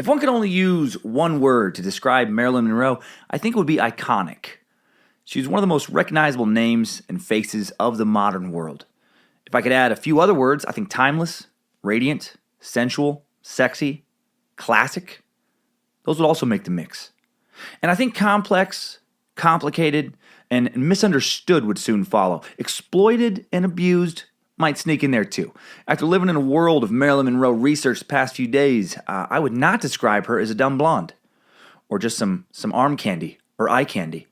If one could only use one word to describe Marilyn Monroe, I think it would be iconic. She's one of the most recognizable names and faces of the modern world. If I could add a few other words, I think timeless, radiant, sensual, sexy, classic, those would also make the mix. And I think complex, complicated, and misunderstood would soon follow. Exploited and abused might sneak in there too. After living in a world of Marilyn Monroe research the past few days, I would not describe her as a dumb blonde or just some arm candy or eye candy.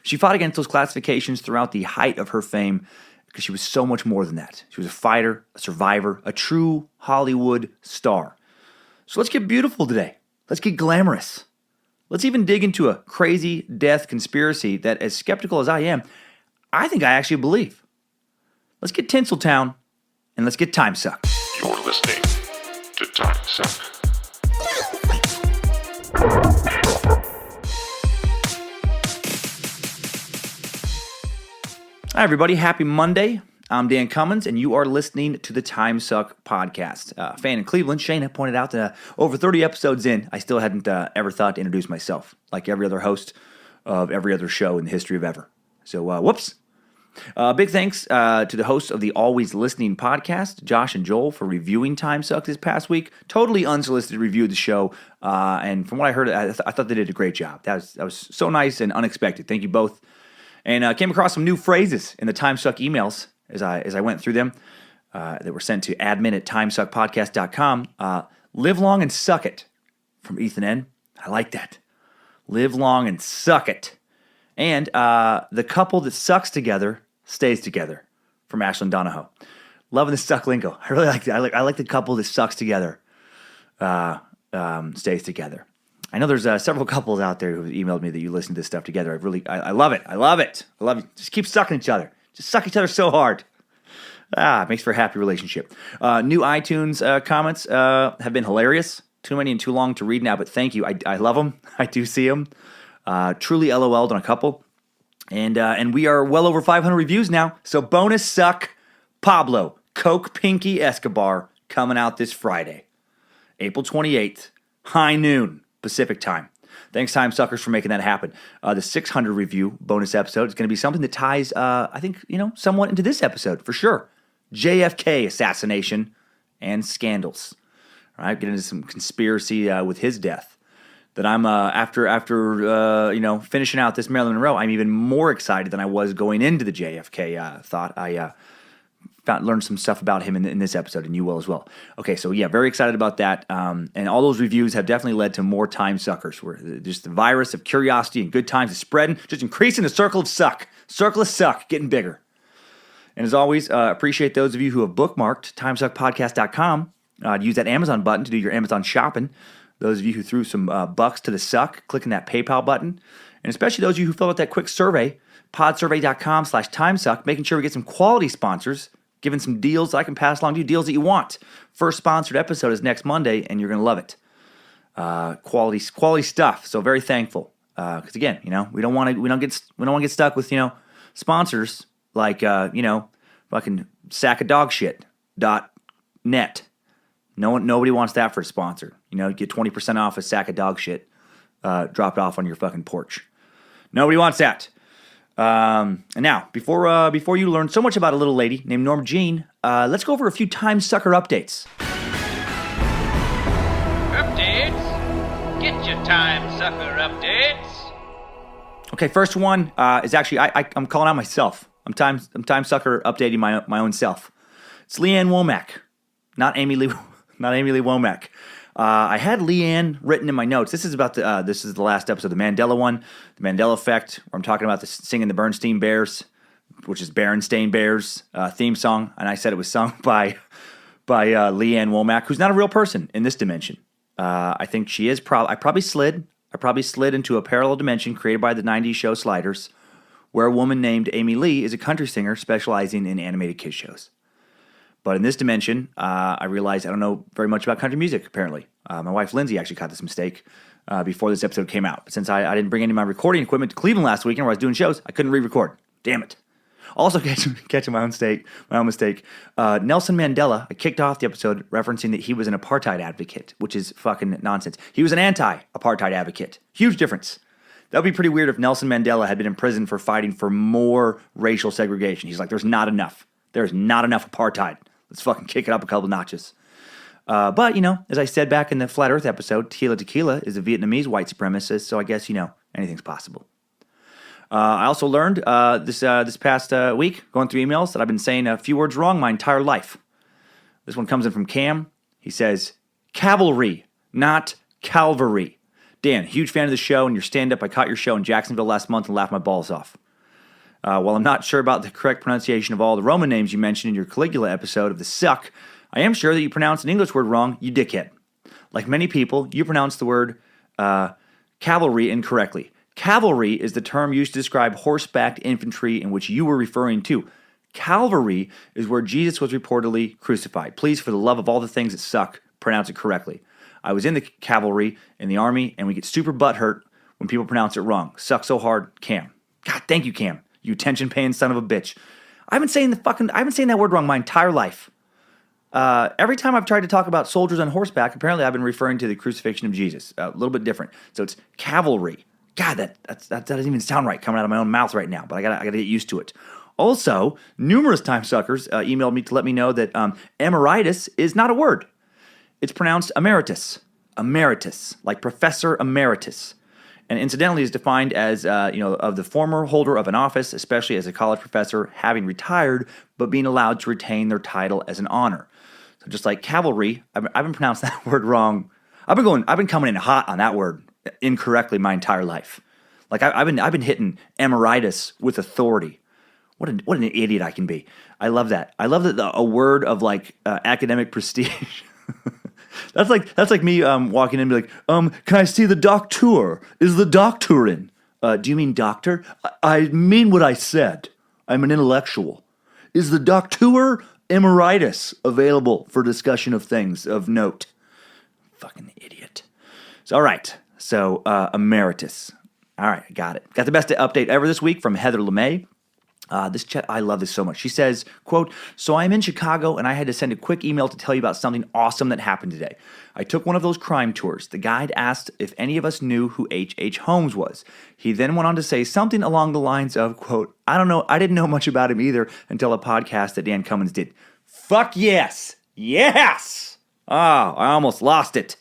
She fought against those classifications throughout the height of her fame because she was so much more than that. She was a fighter, a survivor, a true Hollywood star. So let's get beautiful today. Let's get glamorous. Let's even dig into a crazy death conspiracy that, as skeptical as I am, I think I actually believe. Let's get Tinseltown, and let's get Timesuck. You're listening to Timesuck. Hi, everybody. Happy Monday. I'm Dan Cummins, and you are listening to the Timesuck podcast. A fan in Cleveland, Shayna, pointed out that over 30 episodes in, I still hadn't ever thought to introduce myself, like every other host of every other show in the history of ever. So, whoops. Big thanks to the hosts of the Always Listening podcast, Josh and Joel, for reviewing Timesuck this past week. Totally unsolicited review of the show, and from what I heard, I thought they did a great job. That was so nice and unexpected. Thank you both. And came across some new phrases in the Timesuck emails as I went through them that were sent to admin@timesuckpodcast.com. Live long and suck it, from Ethan N. I like that. Live long and suck it. And the couple that sucks together stays together, from Ashlyn Donahoe. Loving the suck lingo. I really like that. I like the couple that sucks together stays together. I know there's several couples out there who emailed me that you listen to this stuff together. I love it. I love it. I love it. Just keep sucking each other. Just suck each other so hard. It makes for a happy relationship. New iTunes comments have been hilarious. Too many and too long to read now, but thank you. I love them. I do see them. Truly LOL'd on a couple. And we are well over 500 reviews now. So bonus suck Pablo Coke Pinky Escobar coming out this Friday, April 28th, high noon Pacific time. Thanks, Timesuckers, for making that happen. The 600 review bonus episode is going to be something that ties, I think, somewhat into this episode for sure. JFK assassination and scandals. All right, get into some conspiracy with his death. That I'm after finishing out this Marilyn Monroe, I'm even more excited than I was going into the JFK thought. I learned some stuff about him in this episode, and you will as well. Okay, so yeah, very excited about that. And all those reviews have definitely led to more Timesuckers. Where just the virus of curiosity and good times is spreading, just increasing the circle of suck. Circle of suck getting bigger. And as always, appreciate those of you who have bookmarked timesuckpodcast.com. Use that Amazon button to do your Amazon shopping. Those of you who threw some bucks to the suck, clicking that PayPal button. And especially those of you who filled out that quick survey, podsurvey.com/timesuck, making sure we get some quality sponsors, giving some deals I can pass along to you, deals that you want. First sponsored episode is next Monday, and you're going to love it. Quality stuff. So very thankful. Because again, we don't want to get stuck with sponsors like fucking sackofdogshit.net. Nobody wants that for a sponsor. You get 20% off a sack of dog shit dropped off on your fucking porch. Nobody wants that. And now, before you learn so much about a little lady named Norma Jean, let's go over a few Timesucker updates. Updates? Get your Timesucker updates. Okay, first one is actually I'm calling out myself. I'm Timesucker updating my own self. It's Leanne Womack, not Amy Lee Womack. I had Leanne written in my notes. This is about this is the last episode, the Mandela one, the Mandela effect, where I'm talking about singing the Bernstein Bears, which is Berenstain Bears theme song, and I said it was sung by Leanne Womack, who's not a real person in this dimension. I think she is. I probably slid into a parallel dimension created by the '90s show Sliders, where a woman named Amy Lee is a country singer specializing in animated kids shows. But in this dimension, I realized I don't know very much about country music, apparently. My wife, Lindsay, actually caught this mistake before this episode came out. But since I didn't bring any of my recording equipment to Cleveland last weekend where I was doing shows, I couldn't re-record. Damn it. Also, catching my own mistake. Nelson Mandela, I kicked off the episode referencing that he was an apartheid advocate, which is fucking nonsense. He was an anti-apartheid advocate. Huge difference. That would be pretty weird if Nelson Mandela had been in prison for fighting for more racial segregation. He's like, there's not enough. There's not enough apartheid. Let's fucking kick it up a couple notches. But, as I said back in the Flat Earth episode, Tequila is a Vietnamese white supremacist, so I guess, anything's possible. I also learned this past week, going through emails, that I've been saying a few words wrong my entire life. This one comes in from Cam. He says, cavalry, not Calvary. Dan, huge fan of the show and your stand-up. I caught your show in Jacksonville last month and laughed my balls off. While I'm not sure about the correct pronunciation of all the Roman names you mentioned in your Caligula episode of the Suck, I am sure that you pronounced an English word wrong, you dickhead. Like many people, you pronounce the word cavalry incorrectly. Cavalry is the term used to describe horsebacked infantry in which you were referring to. Calvary is where Jesus was reportedly crucified. Please, for the love of all the things that suck, pronounce it correctly. I was in the cavalry in the army, and we get super butthurt when people pronounce it wrong. Suck so hard, Cam. God, thank you, Cam. You attention-paying son of a bitch. I've been saying that word wrong my entire life. Every time I've tried to talk about soldiers on horseback, apparently I've been referring to the crucifixion of Jesus. A little bit different. So it's cavalry. God, that doesn't even sound right coming out of my own mouth right now, but I gotta get used to it. Also, numerous time suckers emailed me to let me know that emeritus is not a word. It's pronounced emeritus. Emeritus, like Professor Emeritus. And incidentally is defined as, of the former holder of an office, especially as a college professor, having retired, but being allowed to retain their title as an honor. So just like cavalry, I've been pronouncing that word wrong. I've been coming in hot on that word incorrectly my entire life. Like I've been hitting emeritus with authority. What an idiot I can be. I love that. I love that a word of like academic prestige. That's like me walking in and be like, can I see the doctor? Is the doctor in? Do you mean doctor? I mean what I said. I'm an intellectual. Is the doctor emeritus available for discussion of things of note? Fucking idiot. So, all right. So, emeritus. All right, I got it. Got the best update ever this week from Heather LeMay. This chat, I love this so much. She says, quote, so I'm in Chicago and I had to send a quick email to tell you about something awesome that happened today. I took one of those crime tours. The guide asked if any of us knew who H.H. Holmes was. He then went on to say something along the lines of, quote, I don't know, I didn't know much about him either until a podcast that Dan Cummins did. Fuck yes. Yes. Oh, I almost lost it.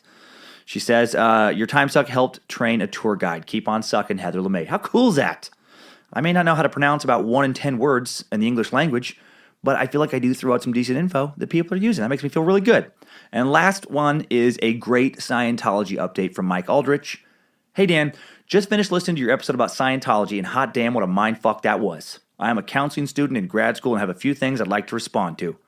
She says, your Timesuck helped train a tour guide. Keep on sucking, Heather LeMay. How cool is that? I may not know how to pronounce about 1 in 10 words in the English language, but I feel like I do throw out some decent info that people are using. That makes me feel really good. And last one is a great Scientology update from Mike Aldrich. Hey, Dan, just finished listening to your episode about Scientology, and hot damn, what a mindfuck that was. I am a counseling student in grad school and have a few things I'd like to respond to.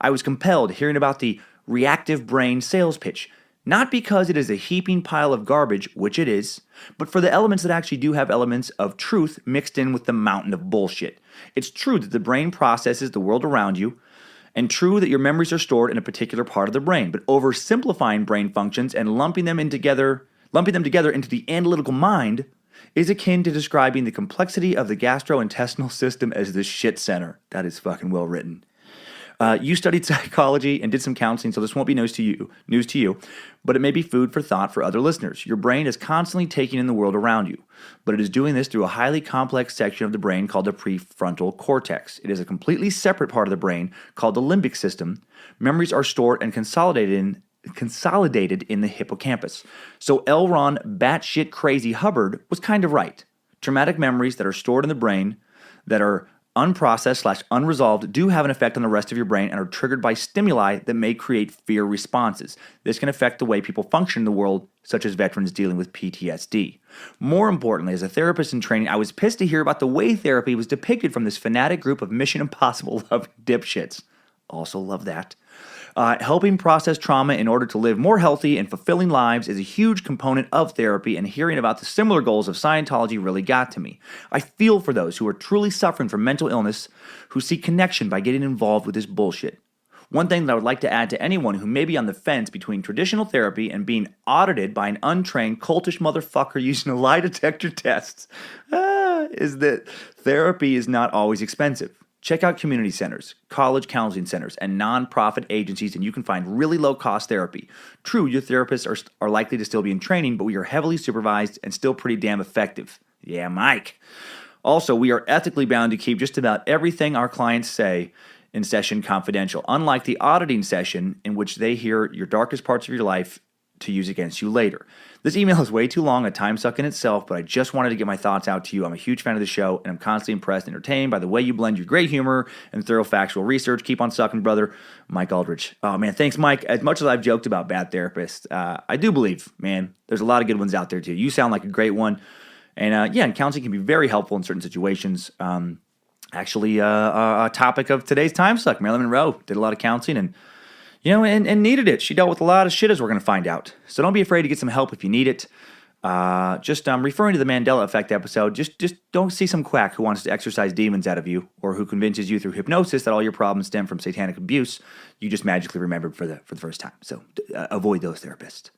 I was compelled hearing about the reactive brain sales pitch. Not because it is a heaping pile of garbage, which it is, but for the elements that actually do have elements of truth mixed in with the mountain of bullshit. It's true that the brain processes the world around you, and true that your memories are stored in a particular part of the brain, but oversimplifying brain functions and lumping them together into the analytical mind is akin to describing the complexity of the gastrointestinal system as the shit center. That is fucking well written. You studied psychology and did some counseling, so this won't be news to you, but it may be food for thought for other listeners. Your brain is constantly taking in the world around you, but it is doing this through a highly complex section of the brain called the prefrontal cortex. It is a completely separate part of the brain called the limbic system. Memories are stored and consolidated in the hippocampus. So L. Ron batshit crazy Hubbard was kind of right. Traumatic memories that are stored in the brain that are unprocessed/unresolved do have an effect on the rest of your brain and are triggered by stimuli that may create fear responses. This can affect the way people function in the world, such as veterans dealing with PTSD. More importantly, as a therapist in training, I was pissed to hear about the way therapy was depicted from this fanatic group of Mission Impossible loving dipshits. Also love that. Helping process trauma in order to live more healthy and fulfilling lives is a huge component of therapy, and hearing about the similar goals of Scientology really got to me. I feel for those who are truly suffering from mental illness who seek connection by getting involved with this bullshit. One thing that I would like to add to anyone who may be on the fence between traditional therapy and being audited by an untrained cultish motherfucker using a lie detector test is that therapy is not always expensive. Check out community centers, college counseling centers, and nonprofit agencies, and you can find really low-cost therapy. True, your therapists are likely to still be in training, but we are heavily supervised and still pretty damn effective. Yeah, Mike. Also, we are ethically bound to keep just about everything our clients say in session confidential, unlike the auditing session in which they hear your darkest parts of your life to use against you later. This email is way too long, a time suck in itself, but I just wanted to get my thoughts out to you. I'm a huge fan of the show, and I'm constantly impressed and entertained by the way you blend your great humor and thorough factual research. Keep on sucking, brother. Mike Aldrich. Oh, man, thanks, Mike. As much as I've joked about bad therapists, I do believe, man, there's a lot of good ones out there, too. You sound like a great one. And, and counseling can be very helpful in certain situations. Actually, a topic of today's Time Suck. Marilyn Monroe did a lot of counseling and needed it. She dealt with a lot of shit, as we're going to find out. So don't be afraid to get some help if you need it. Just referring to the Mandela Effect episode, just don't see some quack who wants to exorcise demons out of you or who convinces you through hypnosis that all your problems stem from satanic abuse you just magically remembered for the first time. So avoid those therapists.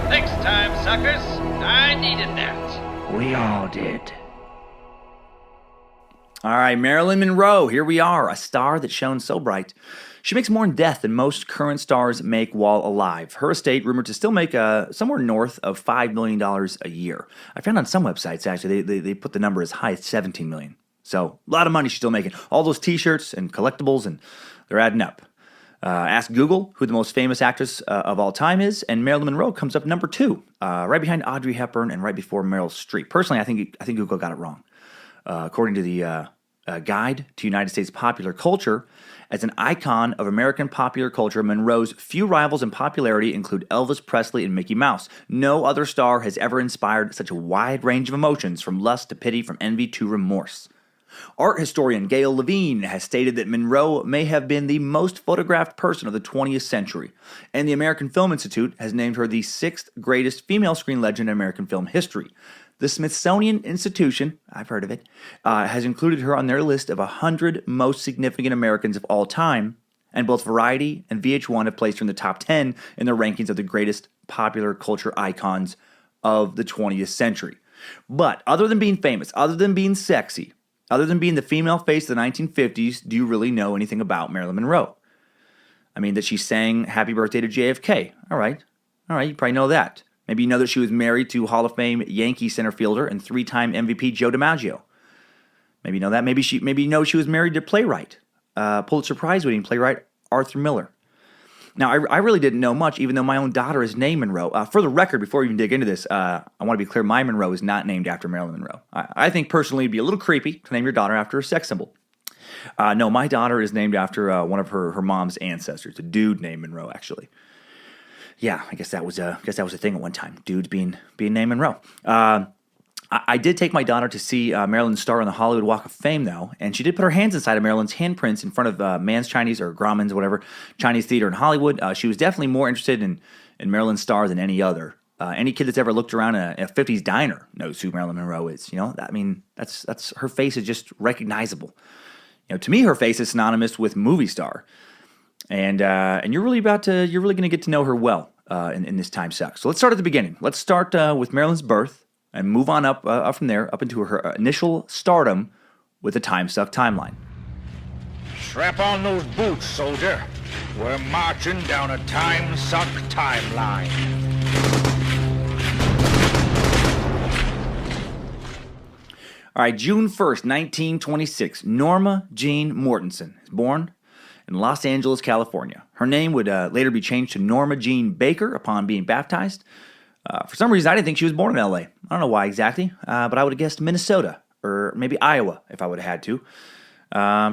Thanks, time suckers. I needed that. We all did. All right, Marilyn Monroe, here we are, a star that shone so bright. She makes more in death than most current stars make while alive. Her estate rumored to still make somewhere north of $5 million a year. I found on some websites, actually, they put the number as high as $17 million. So a lot of money she's still making. All those t-shirts and collectibles, and they're adding up. Ask Google who the most famous actress of all time is, and Marilyn Monroe comes up number 2, right behind Audrey Hepburn and right before Meryl Streep. Personally, I think Google got it wrong. According to the Guide to United States Popular Culture, as an icon of American popular culture, Monroe's few rivals in popularity include Elvis Presley and Mickey Mouse. No other star has ever inspired such a wide range of emotions, from lust to pity, from envy to remorse. Art historian Gail Levine has stated that Monroe may have been the most photographed person of the 20th century, and the American Film Institute has named her the 6th greatest female screen legend in American film history. The Smithsonian Institution, I've heard of it, has included her on their list of 100 most significant Americans of all time, and both Variety and VH1 have placed her in the top 10 in their rankings of the greatest popular culture icons of the 20th century. But other than being famous, other than being sexy, other than being the female face of the 1950s, do you really know anything about Marilyn Monroe? I mean, that she sang Happy Birthday to JFK. All right, you probably know that. Maybe you know that she was married to Hall of Fame Yankee center fielder and 3-time MVP Joe DiMaggio. Maybe you know that. Maybe you know she was married to playwright, Pulitzer Prize-winning playwright Arthur Miller. Now, I really didn't know much, even though my own daughter is named Monroe. For the record, before we even dig into this, I want to be clear, my Monroe is not named after Marilyn Monroe. I think personally it'd be a little creepy to name your daughter after a sex symbol. No, my daughter is named after one of her mom's ancestors, a dude named Monroe, actually. Yeah, I guess that was a thing at one time. Dudes being named Monroe. I did take my daughter to see Marilyn's star on the Hollywood Walk of Fame, though, and she did put her hands inside of Marilyn's handprints in front of Mann's Chinese, or Grauman's, whatever, Chinese theater in Hollywood. She was definitely more interested in Marilyn's star than any other. Any kid that's ever looked around a 50s diner knows who Marilyn Monroe is. You know, I mean, that's her face is just recognizable. You know, to me, her face is synonymous with movie star. And you're really going to get to know her well in this Time Suck. So let's start at the beginning. Let's start with Marilyns Birth and move on up from there, up into her initial stardom with the Time Suck timeline. Strap on those boots, soldier. We're marching down a Time Suck timeline. All right, June 1st, 1926, Norma Jean Mortensen is born in Los Angeles, California. Her name would later be changed to Norma Jean Baker upon being baptized. For some reason, I didn't think she was born in L.A. I don't know why exactly, but I would have guessed Minnesota or maybe Iowa if I would have had to.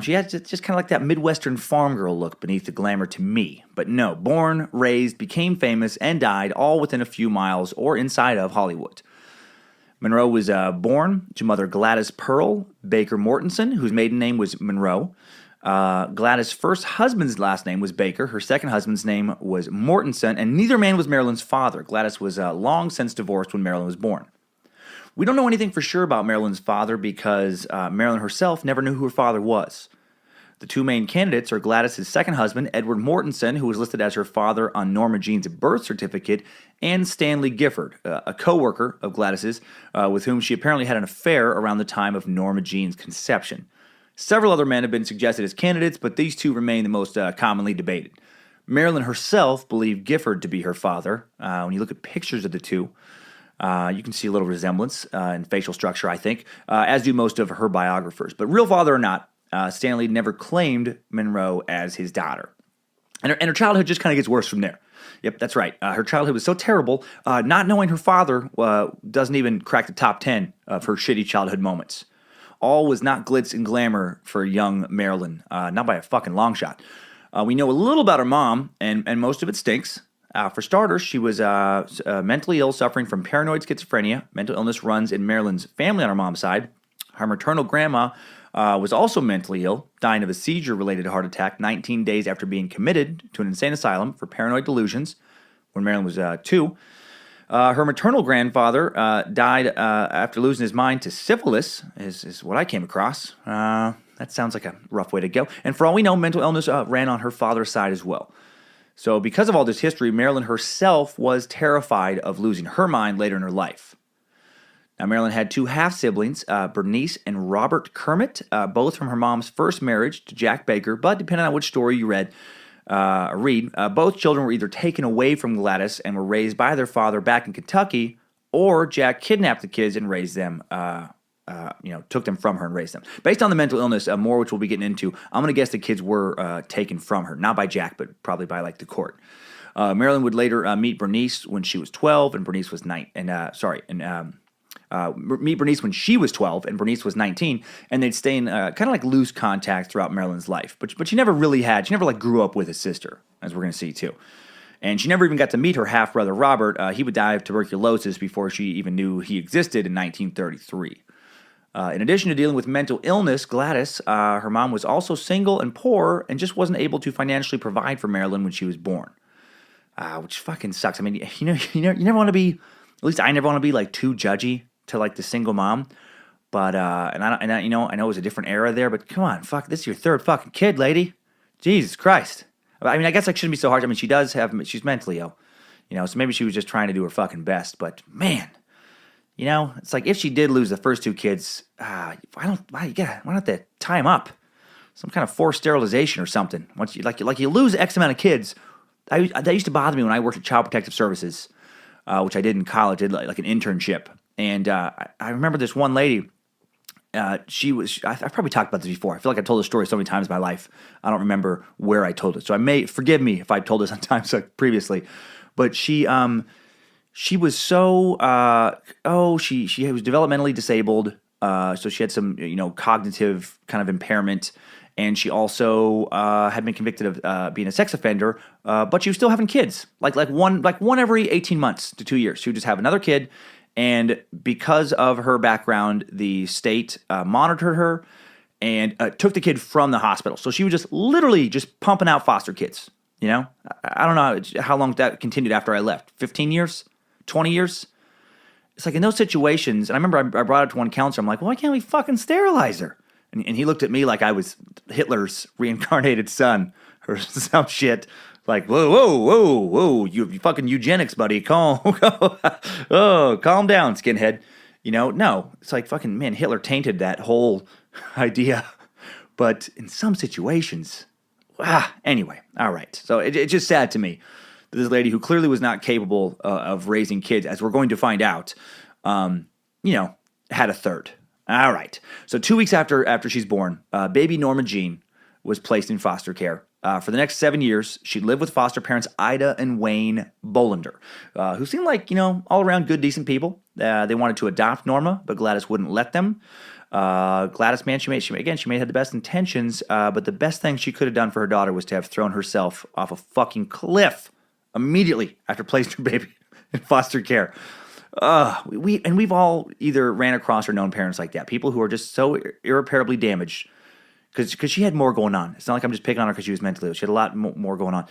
She had just kind of like that Midwestern farm girl look beneath the glamour to me. But no, born, raised, became famous, and died all within a few miles or inside of Hollywood. Monroe was born to mother Gladys Pearl Baker Mortensen, whose maiden name was Monroe. Gladys' first husband's last name was Baker. Her second husband's name was Mortensen, and neither man was Marilyn's father. Gladys was long since divorced when Marilyn was born. We don't know anything for sure about Marilyn's father because Marilyn herself never knew who her father was. The two main candidates are Gladys's second husband, Edward Mortensen, who was listed as her father on Norma Jean's birth certificate, and Stanley Gifford, a co-worker of Gladys's, with whom she apparently had an affair around the time of Norma Jean's conception. Several other men have been suggested as candidates, but these two remain the most commonly debated. Marilyn herself believed Gifford to be her father. When you look at pictures of the two, you can see a little resemblance in facial structure, I think, as do most of her biographers. But real father or not, Stanley never claimed Monroe as his daughter. And her childhood just kind of gets worse from there. Yep, that's right. Her childhood was so terrible, not knowing her father doesn't even crack the top 10 of her shitty childhood moments. All was not glitz and glamour for young Marilyn, not by a fucking long shot. We know a little about her mom, and most of it stinks. For starters, she was mentally ill, suffering from paranoid schizophrenia. Mental illness runs in Marilyn's family on her mom's side. Her maternal grandma was also mentally ill, dying of a seizure-related heart attack 19 days after being committed to an insane asylum for paranoid delusions when Marilyn was 2. Her maternal grandfather died after losing his mind to syphilis, is what I came across. That sounds like a rough way to go. And for all we know, mental illness ran on her father's side as well. So because of all this history, Marilyn herself was terrified of losing her mind later in her life. Now, Marilyn had two half-siblings, Bernice and Robert Kermit, both from her mom's first marriage to Jack Baker, but depending on which story you read, both children were either taken away from Gladys and were raised by their father back in Kentucky, or Jack kidnapped the kids and raised them, took them from her and raised them. Based on the mental illness, more which we'll be getting into, I'm going to guess the kids were taken from her, not by Jack, but probably by the court. Marilyn would later meet Bernice when she was 12, and Bernice was 9. Meet Bernice when she was 12 and Bernice was 19, and they'd stay in kind of loose contact throughout Marilyn's life. But she never really she never grew up with a sister, as we're going to see too. And she never even got to meet her half-brother Robert. He would die of tuberculosis before she even knew he existed in 1933. In addition to dealing with mental illness, Gladys, her mom, was also single and poor and just wasn't able to financially provide for Marilyn when she was born. Which fucking sucks. I mean, you never want to be, at least I never want to be too judgy to the single mom, but I know it was a different era there, but come on, fuck, this is your third fucking kid, lady. Jesus Christ. I mean, I guess shouldn't be so hard. I mean, she's mentally ill, so maybe she was just trying to do her fucking best, but man, it's if she did lose the first two kids, why don't they tie them up? Some kind of forced sterilization or something. Once you lose X amount of kids, that used to bother me when I worked at Child Protective Services, which I did in college, did an internship. And I remember this one lady, I've probably talked about this before. I feel like I've told this story so many times in my life. I don't remember where I told it. So forgive me if I told this on Timesuck previously. But she was so, she was developmentally disabled. So she had some, cognitive kind of impairment. And she also had been convicted of being a sex offender. But she was still having kids, like one every 18 months to 2 years. She would just have another kid. And because of her background, the state monitored her and took the kid from the hospital. So she was just literally just pumping out foster kids. I don't know how long that continued after I left. 15 years? 20 years? It's in those situations, and I remember I brought it to one counselor. I'm like, well, why can't we fucking sterilize her? And he looked at me like I was Hitler's reincarnated son or some shit. Whoa, you fucking eugenics, buddy. Calm down, skinhead. No, it's fucking, man, Hitler tainted that whole idea. But in some situations, anyway, all right. So it's just sad to me that this lady who clearly was not capable of raising kids, as we're going to find out, had a third. All right. So 2 weeks after she's born, baby Norma Jean was placed in foster care. For the next 7 years, she lived with foster parents Ida and Wayne Bolander, who seemed like, all around good, decent people. They wanted to adopt Norma, but Gladys wouldn't let them. Gladys, man, she may have had the best intentions, but the best thing she could have done for her daughter was to have thrown herself off a fucking cliff immediately after placing her baby in foster care. We've all either ran across or known parents like that, people who are just so irreparably damaged. Because she had more going on. It's not like I'm just picking on her because she was mentally ill. She had a lot more going on.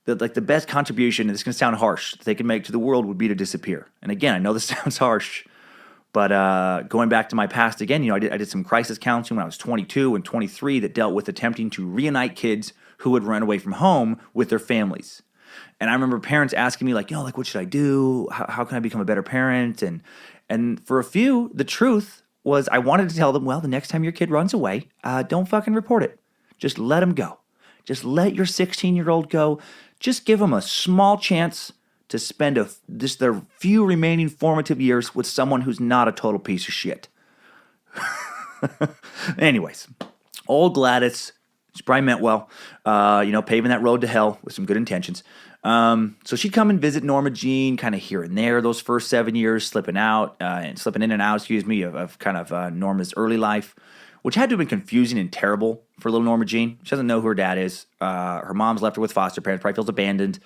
The best contribution, and this is going to sound harsh, that they could make to the world would be to disappear. And again, I know this sounds harsh, But going back to my past again, I did some crisis counseling when I was 22 and 23 that dealt with attempting to reunite kids who had run away from home with their families. And I remember parents asking me, like, what should I do? How can I become a better parent? And for a few, the truth was I wanted to tell them, well, the next time your kid runs away, don't fucking report it. Just let him go. Just let your 16-year-old go. Just give them a small chance to spend just their few remaining formative years with someone who's not a total piece of shit. Anyways, old Gladys, she probably meant well, paving that road to hell with some good intentions. So she'd come and visit Norma Jean kind of here and there those first 7 years, slipping in and out, of kind of Norma's early life, which had to have been confusing and terrible for little Norma Jean. She doesn't know who her dad is. Her mom's left her with foster parents, probably feels abandoned,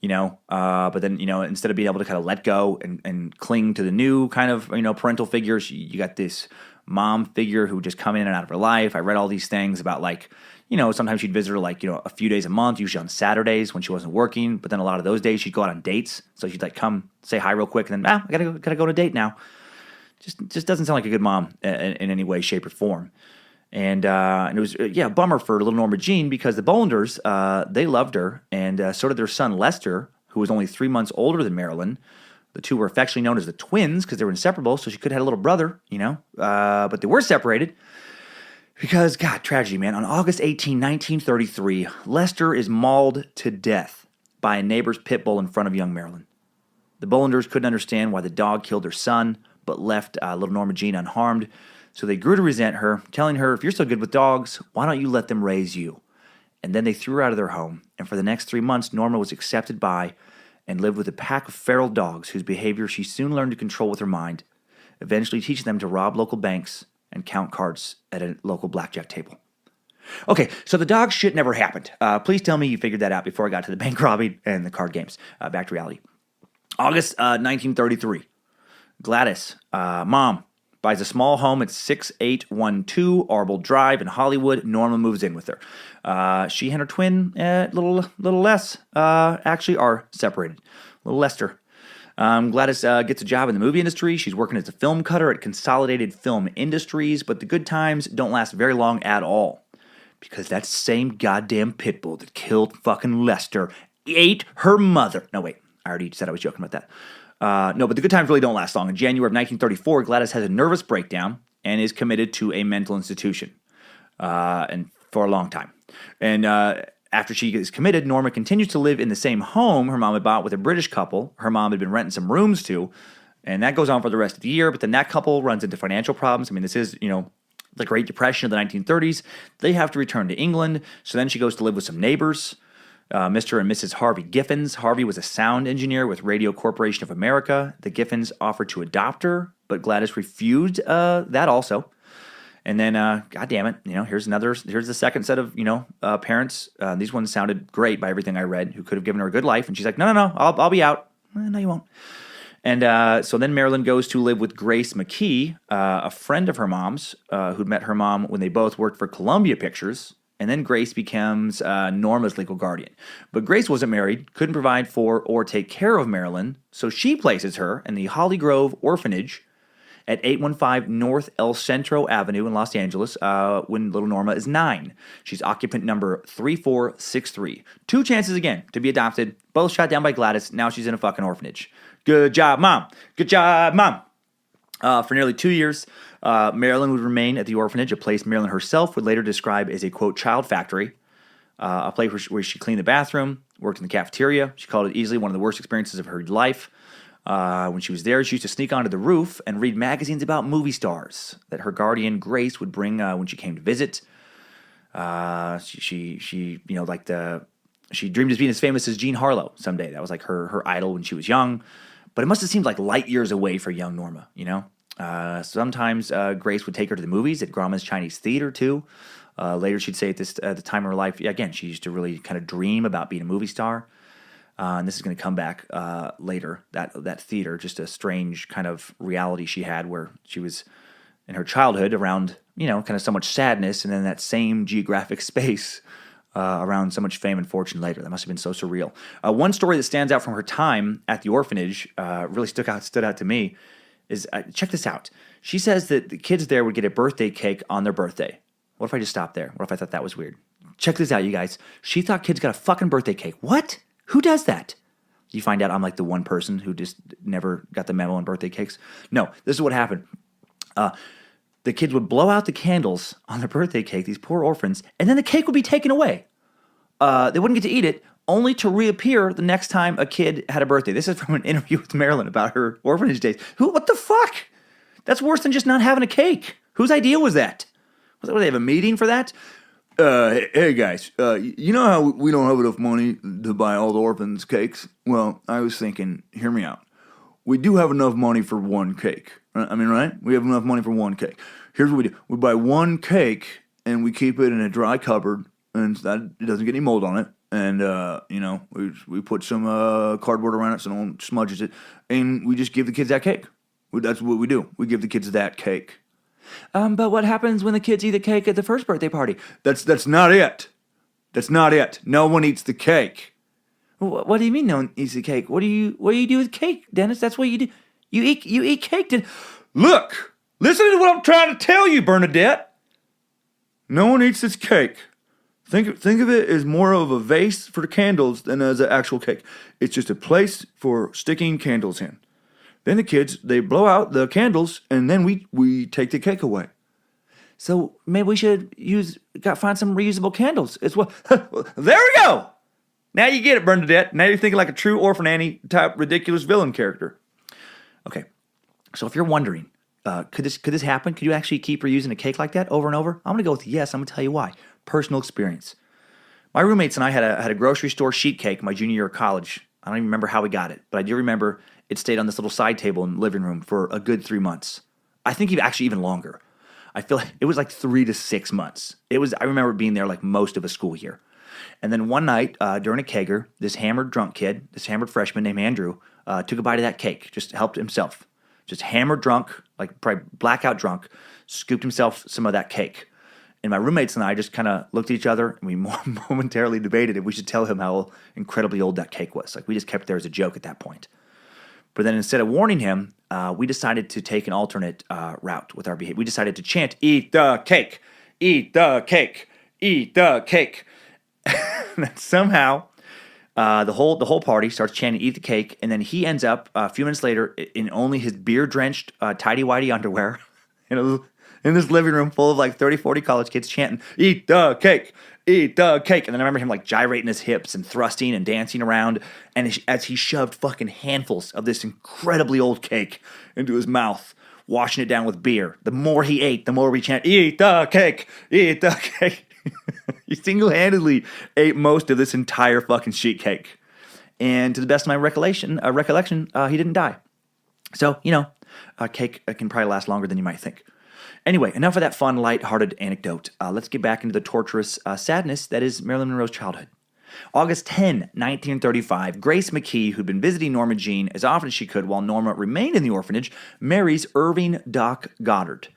but then, instead of being able to kind of let go and cling to the new kind of, parental figures, you got this mom figure who just come in and out of her life. I read all these things about sometimes she'd visit her a few days a month, usually on Saturdays when she wasn't working. But then a lot of those days she'd go out on dates. So she'd come say hi real quick and then, I gotta go on a date now. Just doesn't sound like a good mom in any way, shape, or form. And it was, a bummer for little Norma Jean because the Bollanders, they loved her. And so did their son Lester, who was only 3 months older than Marilyn. The two were affectionately known as the twins because they were inseparable. So she could have had a little brother, but they were separated. Because, God, tragedy, man. On August 18, 1933, Lester is mauled to death by a neighbor's pit bull in front of young Marilyn. The Bollanders couldn't understand why the dog killed their son, but left little Norma Jean unharmed. So they grew to resent her, telling her, if you're so good with dogs, why don't you let them raise you? And then they threw her out of their home. And for the next 3 months, Norma was accepted by and lived with a pack of feral dogs whose behavior she soon learned to control with her mind, eventually teaching them to rob local banks and count cards at a local blackjack table. Okay, so the dog shit never happened. Please tell me you figured that out before I got to the bank robbing and the card games. Back to reality. August 1933. Gladys, mom, buys a small home at 6812 Arbold Drive in Hollywood. Norma moves in with her. She and her twin, little less, actually are separated. Little Lester. Gladys gets a job in the movie industry. She's working as a film cutter at Consolidated Film Industries, but the good times don't last very long at all. Because that same goddamn pit bull that killed fucking Lester ate her mother. No, wait. I already said I was joking about that. No, but the good times really don't last long. In January of 1934, Gladys has a nervous breakdown and is committed to a mental institution and for a long time. And after she is committed, Norma continues to live in the same home her mom had bought with a British couple her mom had been renting some rooms to, and that goes on for the rest of the year. But then that couple runs into financial problems. I mean, this is, the Great Depression of the 1930s. They have to return to England, so then she goes to live with some neighbors. Mr. and Mrs. Harvey Giffens. Harvey was a sound engineer with Radio Corporation of America. The Giffens offered to adopt her, but Gladys refused that also. And then, God damn it, here's the second set of, parents. These ones sounded great by everything I read, who could have given her a good life. And she's like, no, I'll be out. No, you won't. And so then Marilyn goes to live with Grace McKee, a friend of her mom's, who'd met her mom when they both worked for Columbia Pictures. And then Grace becomes Norma's legal guardian. But Grace wasn't married, couldn't provide for or take care of Marilyn, so she places her in the Holly Grove Orphanage at 815 North El Centro Avenue in Los Angeles when little Norma is 9. She's occupant number 3463. 2 chances again to be adopted, both shot down by Gladys. Now she's in a fucking orphanage. Good job, Mom. Good job, Mom. For nearly 2 years, Marilyn would remain at the orphanage, a place Marilyn herself would later describe as a, quote, child factory, a place where she cleaned the bathroom, worked in the cafeteria. She called it easily one of the worst experiences of her life. When she was there, she used to sneak onto the roof and read magazines about movie stars that her guardian, Grace, would bring when she came to visit. She dreamed of being as famous as Jean Harlow someday. That was like her idol when she was young. But it must have seemed like light years away for young Norma, Sometimes Grace would take her to the movies at Grauman's Chinese Theater, too. Later, she'd say at the time of her life, again, she used to really kind of dream about being a movie star. And this is going to come back later, that theater, just a strange kind of reality she had where she was in her childhood around, kind of so much sadness, and then that same geographic space around so much fame and fortune later. That must have been so surreal. One story that stands out from her time at the orphanage really stood out to me is check this out. She says that the kids there would get a birthday cake on their birthday. What if I just stopped there? What if I thought that was weird? Check this out, you guys. She thought kids got a fucking birthday cake. What? Who does that? You find out I'm like the one person who just never got the memo on birthday cakes. No, this is what happened. The kids would blow out the candles on their birthday cake, these poor orphans, and then the cake would be taken away. They wouldn't get to eat it, only to reappear the next time a kid had a birthday. This is from an interview with Marilyn about her orphanage days. What the fuck? That's worse than just not having a cake. Whose idea was that? Would they have a meeting for that? Hey guys, you know how we don't have enough money to buy all the orphans cakes? Well, I was thinking, hear me out. We do have enough money for one cake. I mean, right? We have enough money for one cake. Here's what we do. We buy one cake, and we keep it in a dry cupboard, and that it doesn't get any mold on it. And, we put some cardboard around it so no one smudges it, and we just give the kids that cake. That's what we do. We give the kids that cake. But what happens when the kids eat the cake at the first birthday party? That's not it. That's not it. No one eats the cake. What do you mean no one eats the cake? What do you do with cake, Dennis? That's what you do. You eat cake. Look, listen to what I'm trying to tell you, Bernadette. No one eats this cake. Think of it as more of a vase for the candles than as an actual cake. It's just a place for sticking candles in. Then the kids, they blow out the candles, and then we take the cake away. So maybe we should find some reusable candles. It's what. There we go. Now you get it, Bernadette. Now you're thinking like a true Orphan Annie type ridiculous villain character. Okay, so if you're wondering, could this happen? Could you actually keep reusing a cake like that over and over? I'm gonna go with yes. I'm gonna tell you why. Personal experience. My roommates and I had a grocery store sheet cake my junior year of college. I don't even remember how we got it, but I do remember it stayed on this little side table in the living room for a good 3 months. I think even longer. I feel like it was like 3 to 6 months. I remember being there like most of a school year. And then one night during a kegger, this hammered freshman named Andrew took a bite of that cake, just helped himself. Just hammered drunk, like probably blackout drunk, scooped himself some of that cake. And my roommates and I just kind of looked at each other and we momentarily debated if we should tell him how incredibly old that cake was. Like we just kept it there as a joke at that point. But then instead of warning him, we decided to take an alternate route with our behavior. We decided to chant, "Eat the cake, eat the cake, eat the cake." And then somehow the whole party starts chanting, "Eat the cake," and then he ends up a few minutes later in only his beer-drenched tidy-whitey underwear in this living room full of like 30, 40 college kids chanting, "Eat the cake, eat the cake." And then I remember him like gyrating his hips and thrusting and dancing around. And as he shoved fucking handfuls of this incredibly old cake into his mouth, washing it down with beer. The more he ate, the more we chant, "Eat the cake, eat the cake." He single-handedly ate most of this entire fucking sheet cake. And to the best of my recollection, he didn't die. So, a cake can probably last longer than you might think. Anyway, enough of that fun, light-hearted anecdote. Let's get back into the torturous sadness that is Marilyn Monroe's childhood. August 10, 1935, Grace McKee, who'd been visiting Norma Jean as often as she could while Norma remained in the orphanage, marries Irving Doc Goddard,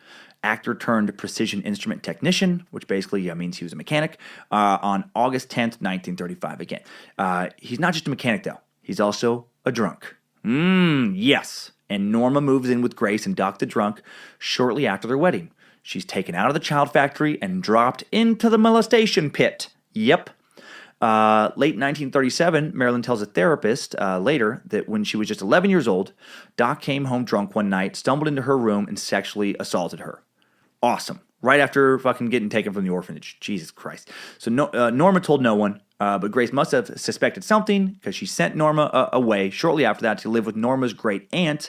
actor turned precision instrument technician, which basically means he was a mechanic, on August 10th, 1935. Again, he's not just a mechanic, though. He's also a drunk. Yes. And Norma moves in with Grace and Doc the drunk shortly after their wedding. She's taken out of the child factory and dropped into the molestation pit. Yep. Late 1937, Marilyn tells a therapist later that when she was just 11 years old, Doc came home drunk one night, stumbled into her room, and sexually assaulted her. Awesome. Right after fucking getting taken from the orphanage. Jesus Christ. So Norma told no one, but Grace must have suspected something because she sent Norma away shortly after that to live with Norma's great aunt,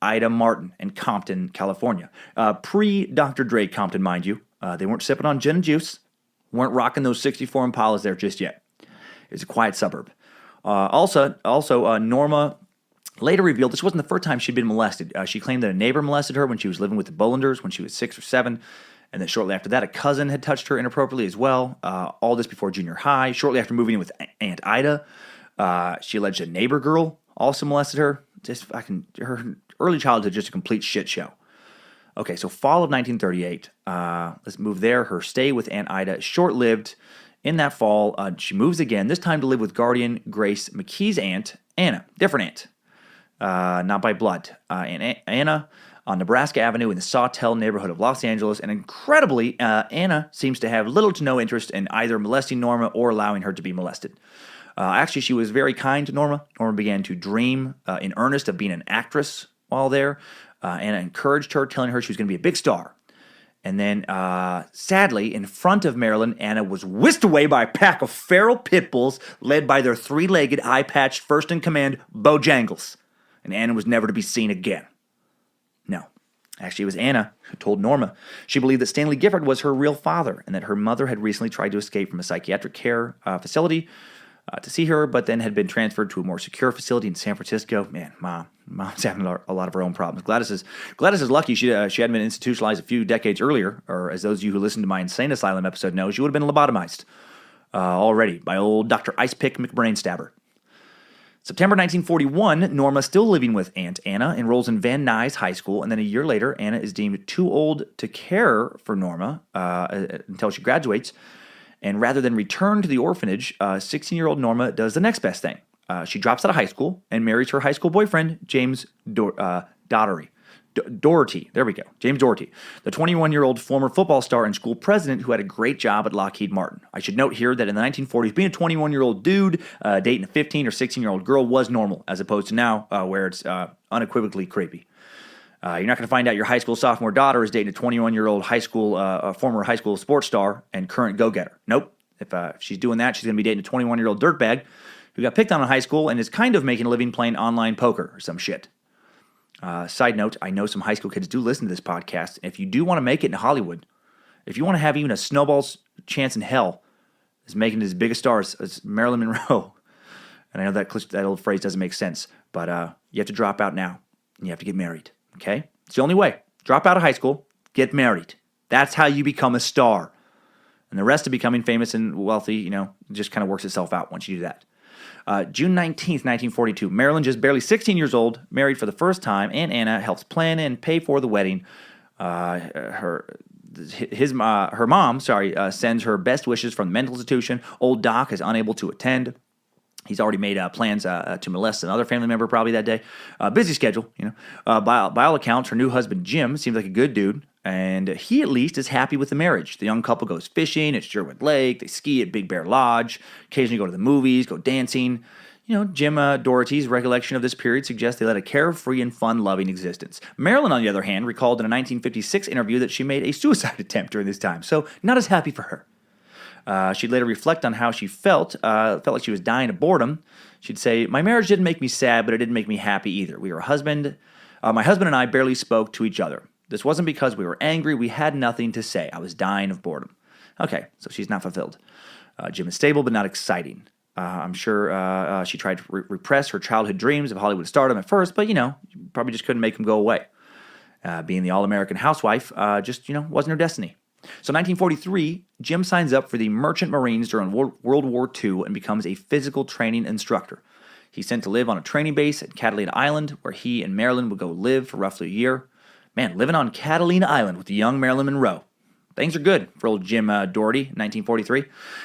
Ida Martin, in Compton, California. Pre-Dr. Dre Compton, mind you. They weren't sipping on gin and juice, weren't rocking those 64 Impalas there just yet. It's a quiet suburb. Also, Norma later revealed this wasn't the first time she'd been molested. She claimed that a neighbor molested her when she was living with the Bollanders when she was 6 or 7, and that shortly after that, a cousin had touched her inappropriately as well. All this before junior high. Shortly after moving in with Aunt Ida, she alleged a neighbor girl also molested her. Her early childhood just a complete shit show. Okay, so fall of 1938. Let's move there. Her stay with Aunt Ida is short-lived. In that fall, she moves again, this time to live with guardian Grace McKee's aunt, Anna. Different aunt. not by blood. And Anna on Nebraska Avenue in the Sawtell neighborhood of Los Angeles. And incredibly, Anna seems to have little to no interest in either molesting Norma or allowing her to be molested. Actually, she was very kind to Norma. Norma began to dream in earnest of being an actress while there. Anna encouraged her, telling her she was going to be a big star. And then, sadly, in front of Marilyn, Anna was whisked away by a pack of feral pit bulls led by their three-legged, eye-patched first-in-command Bojangles. And Anna was never to be seen again. No. Actually, it was Anna who told Norma she believed that Stanley Gifford was her real father and that her mother had recently tried to escape from a psychiatric care facility to see her, but then had been transferred to a more secure facility in San Francisco. Man, Mom's having a lot of her own problems. Gladys is lucky she hadn't been institutionalized a few decades earlier, or as those of you who listened to my Insane Asylum episode know, she would have been lobotomized already by old Dr. Icepick McBrainstabber. September 1941, Norma, still living with Aunt Anna, enrolls in Van Nuys High School, and then a year later, Anna is deemed too old to care for Norma until she graduates. And rather than return to the orphanage, 16-year-old Norma does the next best thing. She drops out of high school and marries her high school boyfriend, James Doherty. There we go. James Doherty, the 21-year-old former football star and school president who had a great job at Lockheed Martin. I should note here that in the 1940s, being a 21-year-old dude dating a 15 or 16-year-old girl was normal, as opposed to now where it's unequivocally creepy. You're not going to find out your high school sophomore daughter is dating a 21-year-old former high school sports star and current go-getter. Nope. If she's doing that, she's going to be dating a 21-year-old dirtbag who got picked on in high school and is kind of making a living playing online poker or some shit. Side note, I know some high school kids do listen to this podcast. If you do want to make it in Hollywood, if you want to have even a snowball's chance in hell as making it as big a star as Marilyn Monroe, and I know that old phrase doesn't make sense, but you have to drop out now and you have to get married, okay? It's the only way. Drop out of high school, get married. That's how you become a star. And the rest of becoming famous and wealthy, just kind of works itself out once you do that. June 19th, 1942, Marilyn, just barely 16 years old, married for the first time, and Anna helps plan and pay for the wedding. Her mom sends her best wishes from the mental institution. Old Doc is unable to attend. He's already made plans to molest another family member probably that day. Busy schedule, By all accounts, her new husband, Jim, seems like a good dude, and he at least is happy with the marriage. The young couple goes fishing at Sherwood Lake. They ski at Big Bear Lodge, occasionally go to the movies, go dancing. Jim Doherty's recollection of this period suggests they led a carefree and fun-loving existence. Marilyn, on the other hand, recalled in a 1956 interview that she made a suicide attempt during this time, so not as happy for her. She'd later reflect on how she felt like she was dying of boredom. She'd say, "My marriage didn't make me sad, but it didn't make me happy either. My husband and I barely spoke to each other. This wasn't because we were angry. We had nothing to say. I was dying of boredom." Okay, so she's not fulfilled. Jim is stable, but not exciting. I'm sure she tried to repress her childhood dreams of Hollywood stardom at first, but, probably just couldn't make them go away. Being the all-American housewife just wasn't her destiny. So 1943, Jim signs up for the Merchant Marines during World War II and becomes a physical training instructor. He's sent to live on a training base at Catalina Island, where he and Marilyn would go live for roughly a year. Man, living on Catalina Island with the young Marilyn Monroe. Things are good for old Jim Doherty, 1943.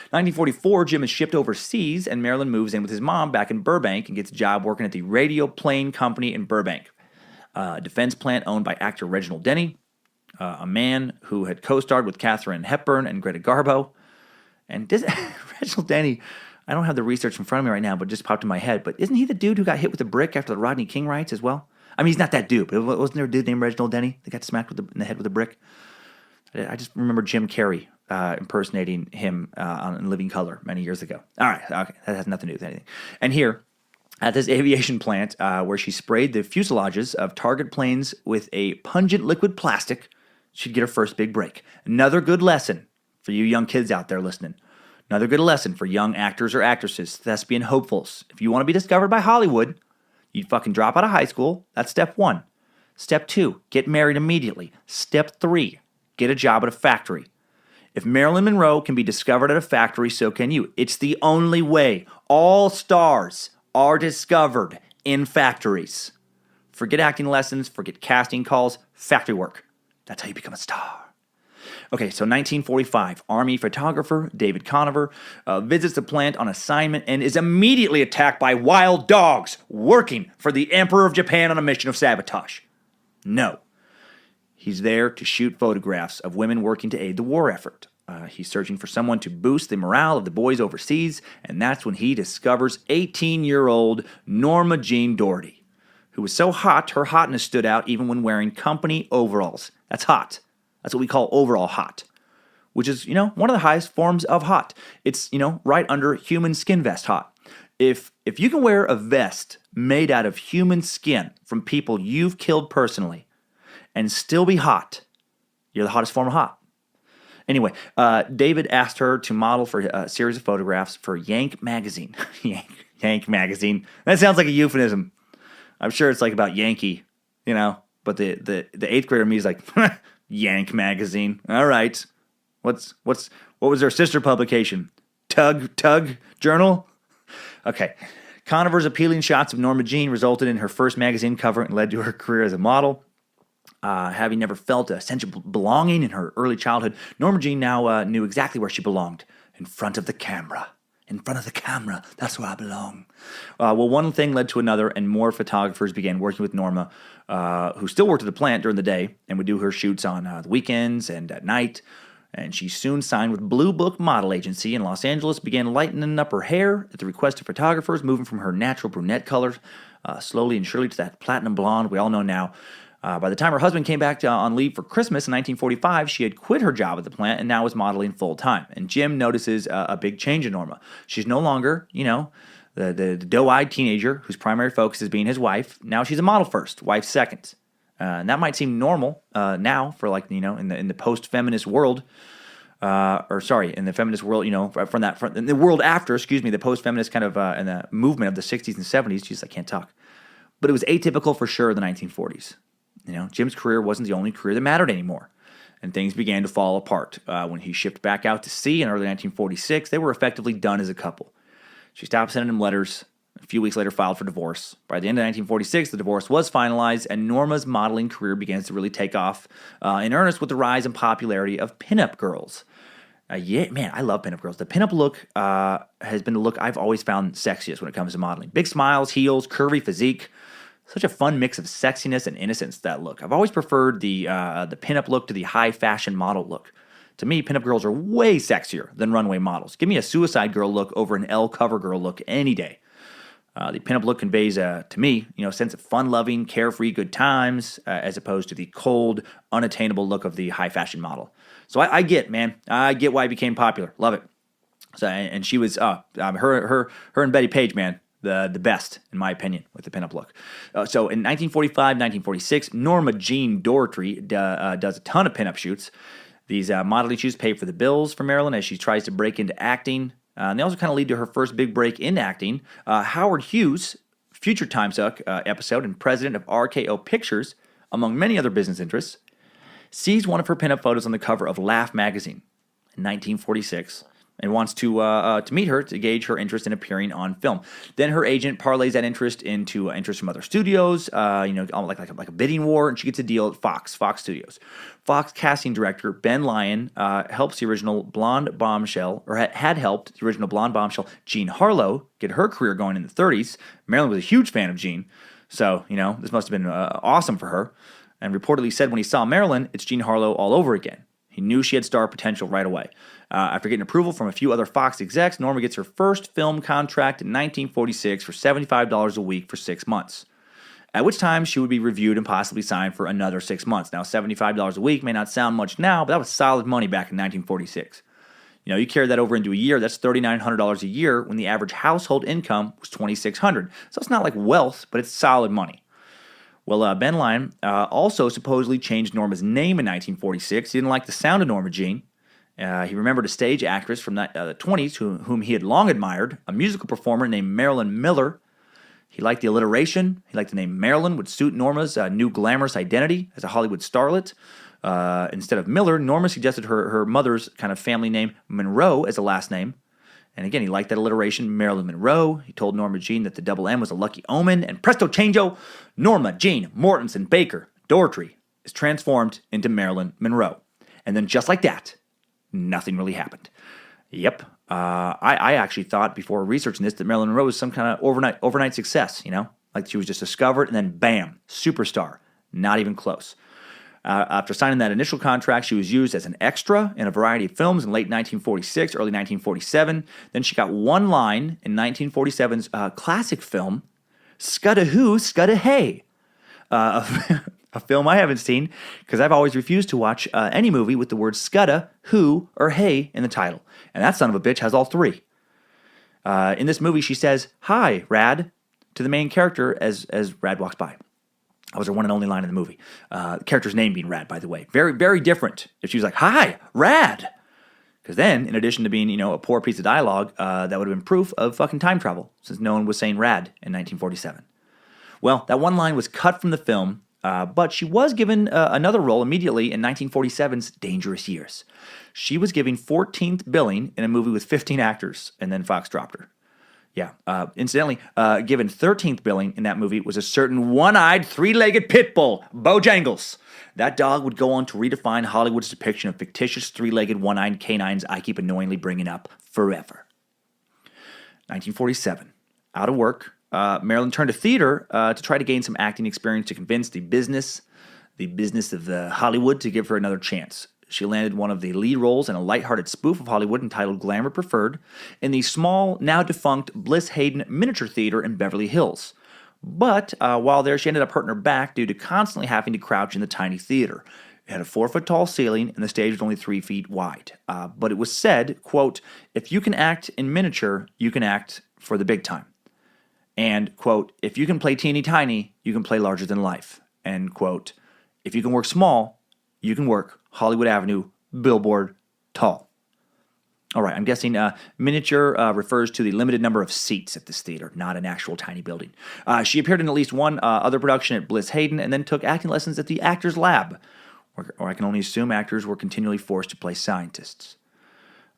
1944, Jim is shipped overseas, and Marilyn moves in with his mom back in Burbank and gets a job working at the Radio Plane Company in Burbank, a defense plant owned by actor Reginald Denny, a man who had co-starred with Katharine Hepburn and Greta Garbo. And Reginald Denny, I don't have the research in front of me right now, but it just popped in my head. But isn't he the dude who got hit with a brick after the Rodney King riots as well? I mean, he's not that dude, but wasn't there a dude named Reginald Denny that got smacked in the head with a brick? I just remember Jim Carrey impersonating him in Living Color many years ago. All right, okay, that has nothing to do with anything. And here, at this aviation plant where she sprayed the fuselages of target planes with a pungent liquid plastic, she'd get her first big break. Another good lesson for you young kids out there listening. Another good lesson for young actors or actresses, thespian hopefuls. If you want to be discovered by Hollywood, you'd fucking drop out of high school. That's step 1. Step 2, get married immediately. Step 3, get a job at a factory. If Marilyn Monroe can be discovered at a factory, so can you. It's the only way. All stars are discovered in factories. Forget acting lessons, forget casting calls, factory work. That's how you become a star. Okay, so 1945, Army photographer David Conover visits the plant on assignment and is immediately attacked by wild dogs working for the Emperor of Japan on a mission of sabotage. No. He's there to shoot photographs of women working to aid the war effort. He's searching for someone to boost the morale of the boys overseas, and that's when he discovers 18-year-old Norma Jean Doherty, who was so hot, her hotness stood out even when wearing company overalls. That's hot. That's what we call overall hot, which is, one of the highest forms of hot. It's, right under human skin vest hot. If you can wear a vest made out of human skin from people you've killed personally and still be hot, you're the hottest form of hot. Anyway, David asked her to model for a series of photographs for Yank magazine. Yank magazine. That sounds like a euphemism. I'm sure it's like about Yankee, but the eighth grader in me is like, Yank magazine. All right. What was their sister publication? Tug Journal? Okay. Conover's appealing shots of Norma Jean resulted in her first magazine cover and led to her career as a model. Having never felt a sense of belonging in her early childhood, Norma Jean now knew exactly where she belonged. In front of the camera. In front of the camera. That's where I belong. One thing led to another, and more photographers began working with Norma, who still worked at the plant during the day and would do her shoots on the weekends and at night. And she soon signed with Blue Book Model Agency in Los Angeles, began lightening up her hair at the request of photographers, moving from her natural brunette color slowly and surely to that platinum blonde we all know now. By the time her husband came back on leave for Christmas in 1945, she had quit her job at the plant and now was modeling full-time. And Jim notices a big change in Norma. She's no longer, the doe-eyed teenager whose primary focus is being his wife. Now she's a model first, wife second. And that might seem normal now for in the post-feminist world. In the feminist world, in the world after, the post-feminist kind of and the movement of the 60s and 70s. Jeez, I can't talk. But it was atypical for sure in the 1940s. Jim's career wasn't the only career that mattered anymore, and things began to fall apart. When he shipped back out to sea in early 1946, they were effectively done as a couple. She stopped sending him letters. A few weeks later, filed for divorce. By the end of 1946, the divorce was finalized, and Norma's modeling career begins to really take off in earnest with the rise in popularity of pinup girls. I love pinup girls. The pinup look has been the look I've always found sexiest when it comes to modeling. Big smiles, heels, curvy physique. Such a fun mix of sexiness and innocence, that look. I've always preferred the pinup look to the high fashion model look. To me, pinup girls are way sexier than runway models. Give me a Suicide Girl look over an Elle cover girl look any day. The pinup look conveys, to me, a sense of fun-loving, carefree, good times, as opposed to the cold, unattainable look of the high fashion model. So I get, man. I get why it became popular. Love it. So, and she was, her and Betty Page, man. The best, in my opinion, with the pinup look. So in 1945, 1946, Norma Jean Doherty does a ton of pinup shoots. These modeling shoots pay for the bills for Marilyn as she tries to break into acting. And they also kind of lead to her first big break in acting. Howard Hughes, future Timesuck episode and president of RKO Pictures, among many other business interests, sees one of her pinup photos on the cover of Laugh magazine in 1946. And wants to meet her to gauge her interest in appearing on film. Then her agent parlays that interest into interest from other studios, like a bidding war, and she gets a deal at Fox Studios. Fox casting director Ben Lyon helps the original blonde bombshell, or had helped the original blonde bombshell Jean Harlow get her career going in the 30s. Marilyn was a huge fan of Jean, so this must have been awesome for her. And reportedly said when he saw Marilyn, it's Jean Harlow all over again. He knew she had star potential right away. After getting approval from a few other Fox execs, Norma gets her first film contract in 1946 for $75 a week for 6 months, at which time she would be reviewed and possibly signed for another 6 months. Now, $75 a week may not sound much now, but that was solid money back in 1946. You carry that over into a year, that's $3,900 a year when the average household income was $2,600. So it's not like wealth, but it's solid money. Well, Ben Lyon also supposedly changed Norma's name in 1946. He didn't like the sound of Norma Jean. He remembered a stage actress from the 20s whom he had long admired, a musical performer named Marilyn Miller. He liked the alliteration. He liked the name Marilyn would suit Norma's new glamorous identity as a Hollywood starlet. Instead of Miller, Norma suggested her mother's kind of family name, Monroe, as a last name. And again, he liked that alliteration, Marilyn Monroe. He told Norma Jean that the double M was a lucky omen. And presto changeo, Norma Jean Mortensen Baker Doherty is transformed into Marilyn Monroe. And then just like that, nothing really happened. Yep. I actually thought before researching this that Marilyn Monroe was some kind of overnight success, like she was just discovered and then bam, superstar. Not even close. After signing that initial contract, she was used as an extra in a variety of films in late 1946, early 1947. Then she got one line in 1947's classic film, Scudda Who, Scudda Hey, a film I haven't seen because I've always refused to watch any movie with the words Scudda, Who, or Hey in the title. And that son of a bitch has all three. In this movie, she says, "Hi, Rad," to the main character as Rad walks by. That was her one and only line in the movie. The character's name being Rad, by the way. Very, very different if she was like, "Hi, Rad." Because then, in addition to being, a poor piece of dialogue, that would have been proof of fucking time travel, since no one was saying Rad in 1947. Well, that one line was cut from the film, but she was given another role immediately in 1947's Dangerous Years. She was given 14th billing in a movie with 15 actors, and then Fox dropped her. Yeah. Incidentally, given 13th billing in that movie was a certain one-eyed, three-legged pit bull, Bojangles. That dog would go on to redefine Hollywood's depiction of fictitious three-legged, one-eyed canines I keep annoyingly bringing up forever. 1947. Out of work, Marilyn turned to theater to try to gain some acting experience to convince the business of the Hollywood to give her another chance. She landed one of the lead roles in a lighthearted spoof of Hollywood entitled Glamour Preferred in the small, now-defunct Bliss Hayden Miniature Theater in Beverly Hills. But while there, she ended up hurting her back due to constantly having to crouch in the tiny theater. It had a 4-foot-tall ceiling, and the stage was only 3 feet wide. But it was said, quote, "If you can act in miniature, you can act for the big time." And, quote, "If you can play teeny tiny, you can play larger than life." And, quote, "If you can work small, you can work Hollywood Avenue, billboard, tall." All right, I'm guessing miniature refers to the limited number of seats at this theater, not an actual tiny building. She appeared in at least one other production at Bliss Hayden and then took acting lessons at the Actors Lab, or I can only assume actors were continually forced to play scientists.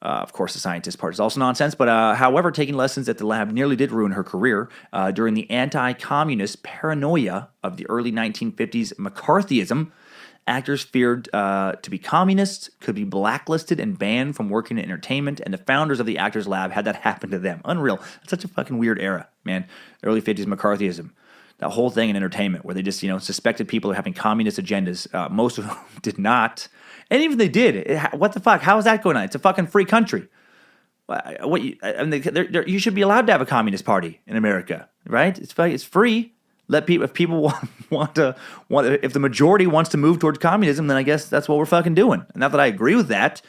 Of course, the scientist part is also nonsense, but however, taking lessons at the lab nearly did ruin her career. During the anti-communist paranoia of the early 1950s McCarthyism, actors feared to be communists, could be blacklisted and banned from working in entertainment, and the founders of the Actors Lab had that happen to them. Unreal. It's such a fucking weird era, man. The early 50s McCarthyism. That whole thing in entertainment where they just, suspected people of having communist agendas. Most of them did not. And even if they did, what the fuck? How is that going on? It's a fucking free country. You should be allowed to have a communist party in America, right? It's free. If people if the majority wants to move towards communism, then I guess that's what we're fucking doing. Not that I agree with that,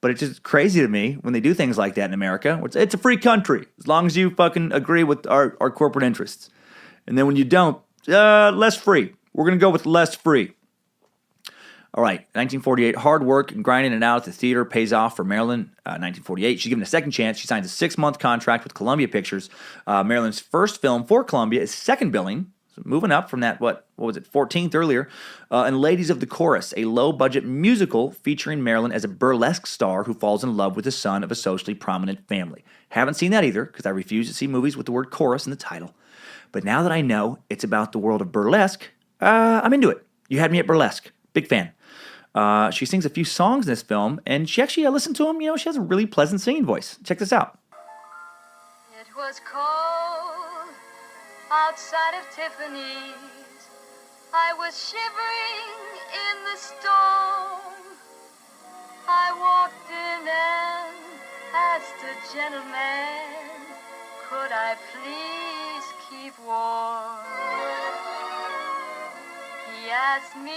but it's just crazy to me when they do things like that in America. It's a free country as long as you fucking agree with our corporate interests. And then when you don't, less free. We're going to go with less free. All right, 1948, hard work and grinding it out at the theater pays off for Marilyn. 1948, she's given a second chance. She signs a 6-month contract with Columbia Pictures. Marilyn's first film for Columbia is second billing. So moving up from that, what was it, 14th earlier, and Ladies of the Chorus, a low-budget musical featuring Marilyn as a burlesque star who falls in love with the son of a socially prominent family. Haven't seen that either, because I refuse to see movies with the word chorus in the title. But now that I know it's about the world of burlesque, I'm into it. You had me at burlesque. Big fan. She sings a few songs in this film, and she actually, I listened to them, she has a really pleasant singing voice. Check this out. It was cold outside of Tiffany's. I was shivering in the storm. I walked in and asked a gentleman, could I please keep warm? He asked me,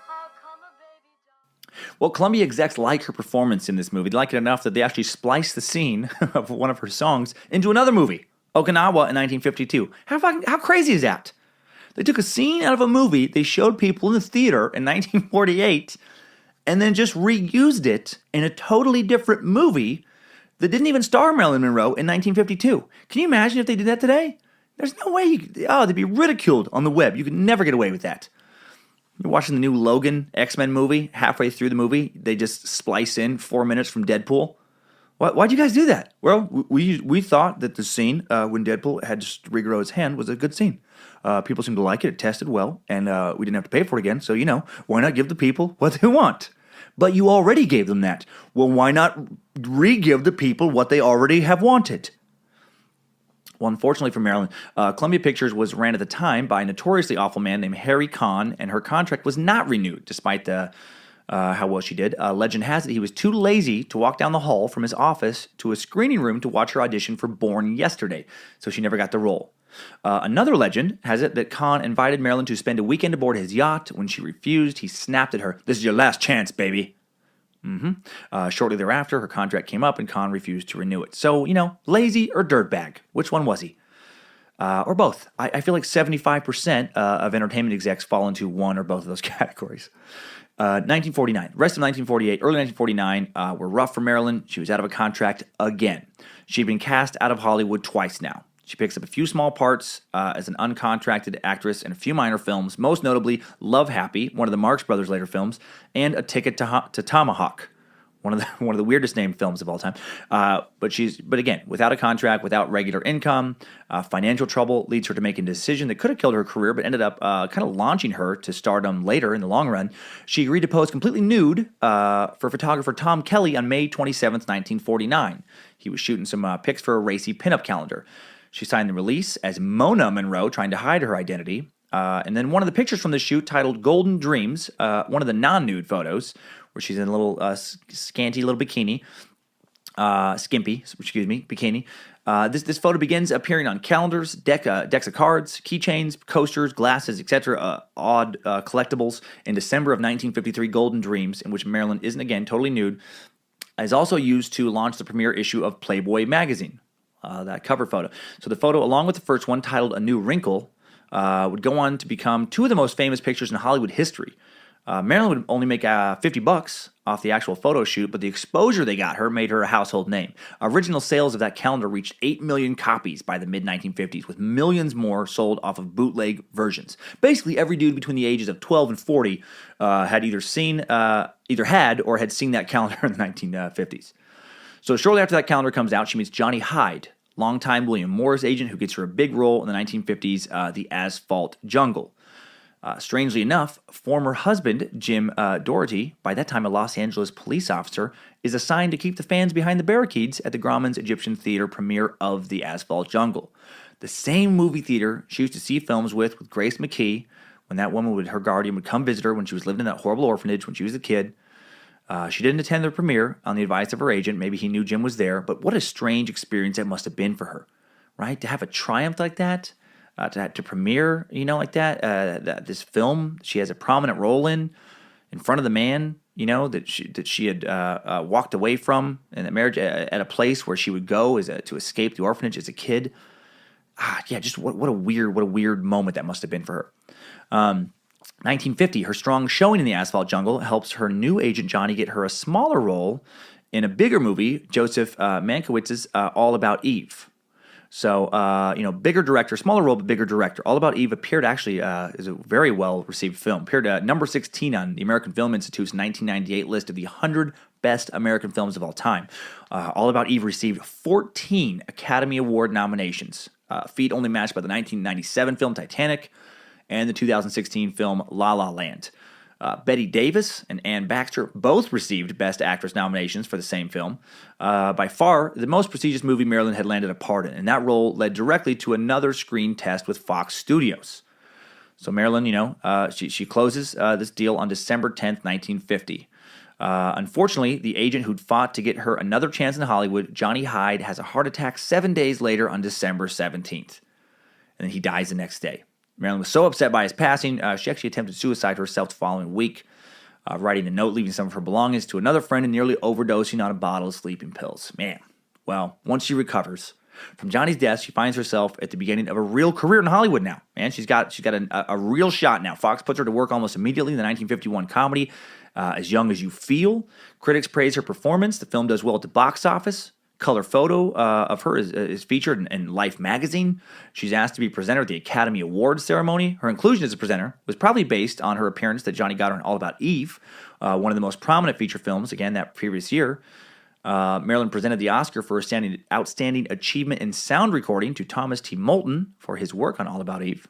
how come a baby don't... Well, Columbia execs like her performance in this movie. They like it enough that they actually spliced the scene of one of her songs into another movie, Okinawa in 1952. How crazy is that? They took a scene out of a movie they showed people in the theater in 1948 and then just reused it in a totally different movie that didn't even star Marilyn Monroe in 1952. Can you imagine if they did that today? There's no way they'd be ridiculed on the web. You could never get away with that. You're watching the new Logan X-Men movie. Halfway through the movie, they just splice in 4 minutes from Deadpool. Why'd you guys do that? Well, we thought that the scene when Deadpool had to regrow his hand was a good scene. People seemed to like it. It tested well, and we didn't have to pay for it again. So, why not give the people what they want? But you already gave them that. Well, why not re-give the people what they already have wanted? Well, unfortunately for Marilyn, Columbia Pictures was ran at the time by a notoriously awful man named Harry Kahn, and her contract was not renewed despite how well she did. Legend has it he was too lazy to walk down the hall from his office to a screening room to watch her audition for Born Yesterday, so she never got the role. Another legend has it that Kahn invited Marilyn to spend a weekend aboard his yacht. When she refused, he snapped at her, "This is your last chance, baby." Shortly thereafter, her contract came up and Kahn refused to renew it. So, lazy or dirtbag? Which one was he? Or both. I feel like 75% of entertainment execs fall into one or both of those categories. 1949. The rest of 1948, early 1949 were rough for Marilyn. She was out of a contract again. She'd been cast out of Hollywood twice now. She picks up a few small parts as an uncontracted actress in a few minor films, most notably Love Happy, one of the Marx Brothers later films, and A Ticket to Tomahawk, one of the weirdest named films of all time. But again, without a contract, without regular income, financial trouble leads her to make a decision that could have killed her career, but ended up kind of launching her to stardom later in the long run. She agreed to pose completely nude for photographer Tom Kelly on May 27th, 1949. He was shooting some pics for a racy pinup calendar. She signed the release as Mona Monroe, trying to hide her identity. And then one of the pictures from the shoot, titled Golden Dreams, one of the non-nude photos, where she's in a little scanty little bikini, bikini. This photo begins appearing on calendars, decks of cards, keychains, coasters, glasses, etc., odd collectibles. In December of 1953, Golden Dreams, in which Marilyn isn't again totally nude, is also used to launch the premiere issue of Playboy magazine. That cover photo. So the photo, along with the first one, titled A New Wrinkle, would go on to become two of the most famous pictures in Hollywood history. Marilyn would only make $50 off the actual photo shoot, but the exposure they got her made her a household name. Original sales of that calendar reached 8 million copies by the mid-1950s, with millions more sold off of bootleg versions. Basically, every dude between the ages of 12 and 40 had either had or had seen that calendar in the 1950s. So shortly after that calendar comes out, she meets Johnny Hyde, longtime William Morris agent who gets her a big role in the 1950s, The Asphalt Jungle. Strangely enough, former husband Jim Doherty, by that time a Los Angeles police officer, is assigned to keep the fans behind the barricades at the Grauman's Egyptian Theater premiere of The Asphalt Jungle. The same movie theater she used to see films with Grace McKee, when that woman, her guardian, would come visit her when she was living in that horrible orphanage when she was a kid. She didn't attend the premiere on the advice of her agent. Maybe he knew Jim was there, but what a strange experience that must have been for her, right? To have a triumph like that, to premiere, like that, this film she has a prominent role in front of the man, that she had walked away from in the marriage, at a place where she would go to escape the orphanage as a kid. Just what a weird moment that must have been for her. 1950, her strong showing in The Asphalt Jungle helps her new agent Johnny get her a smaller role in a bigger movie, Joseph Mankiewicz's All About Eve. So, bigger director, smaller role, but bigger director. All About Eve appeared actually is a very well-received film. Appeared at number 16 on the American Film Institute's 1998 list of the 100 best American films of all time. All About Eve received 14 Academy Award nominations, feat only matched by the 1997 film Titanic and the 2016 film La La Land. Bette Davis and Anne Baxter both received Best Actress nominations for the same film. By far, the most prestigious movie Marilyn had landed a part in, and that role led directly to another screen test with Fox Studios. So Marilyn, she closes this deal on December 10th, 1950. Unfortunately, the agent who'd fought to get her another chance in Hollywood, Johnny Hyde, has a heart attack 7 days later on December 17th. And then he dies the next day. Marilyn was so upset by his passing, she actually attempted suicide herself the following week, writing a note leaving some of her belongings to another friend and nearly overdosing on a bottle of sleeping pills. Man, well, once she recovers from Johnny's death, she finds herself at the beginning of a real career in Hollywood now. Man, she's got a real shot now. Fox puts her to work almost immediately in the 1951 comedy, As Young as You Feel. Critics praise her performance. The film does well at the box office. Color photo of her is featured in Life magazine. She's asked to be presenter at the Academy Awards ceremony. Her inclusion as a presenter was probably based on her appearance that Johnny got her in All About Eve, one of the most prominent feature films, again, that previous year. Marilyn presented the Oscar for outstanding achievement in sound recording to Thomas T. Moulton for his work on All About Eve.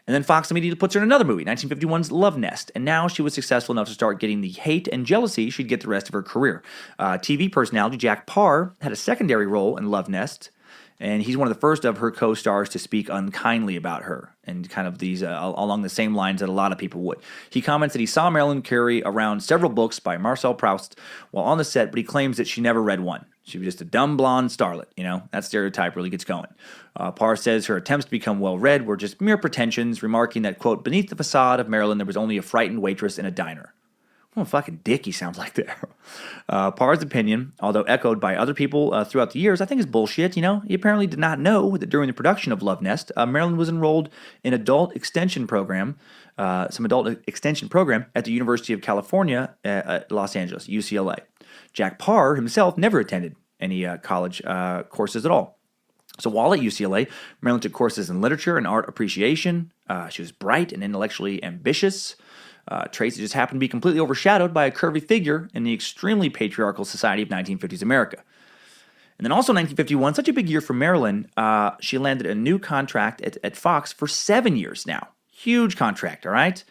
And then Fox immediately puts her in another movie, 1951's Love Nest. And now she was successful enough to start getting the hate and jealousy she'd get the rest of her career. TV personality Jack Parr had a secondary role in Love Nest, and he's one of the first of her co-stars to speak unkindly about her, and kind of these along the same lines that a lot of people would. He comments that he saw Marilyn carry around several books by Marcel Proust while on the set, but he claims that she never read one. She was just a dumb blonde starlet, That stereotype really gets going. Parr says her attempts to become well-read were just mere pretensions, remarking that, quote, beneath the facade of Marilyn there was only a frightened waitress in a diner. What a fucking dick he sounds like there. Parr's opinion, although echoed by other people throughout the years, I think is bullshit, He apparently did not know that during the production of Love Nest, Marilyn was enrolled in some adult extension program at the University of California at Los Angeles, UCLA. Jack Parr himself never attended any college courses at all. So while at UCLA, Marilyn took courses in literature and art appreciation. She was bright and intellectually ambitious. Traits that just happened to be completely overshadowed by a curvy figure in the extremely patriarchal society of 1950s America. And then also in 1951, such a big year for Marilyn, she landed a new contract at Fox for 7 years now. Huge contract, all right?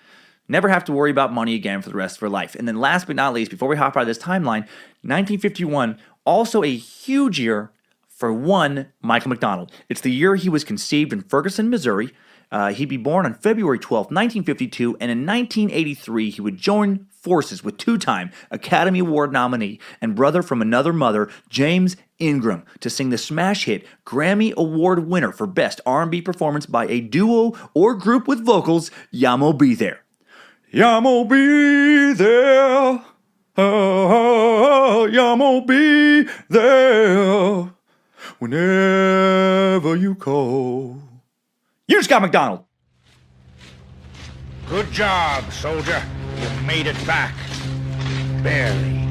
Never have to worry about money again for the rest of her life. And then last but not least, before we hop out of this timeline, 1951, also a huge year for one Michael McDonald. It's the year he was conceived in Ferguson, Missouri. He'd be born on February 12, 1952, and in 1983, he would join forces with two-time Academy Award nominee and brother from another mother, James Ingram, to sing the smash hit Grammy Award winner for Best R&B Performance by a Duo or Group with Vocals, Yamo Be There. Yamo be there, Yamo be there, whenever you call. You, Scott McDonald. Good job, soldier. You made it back. Barely.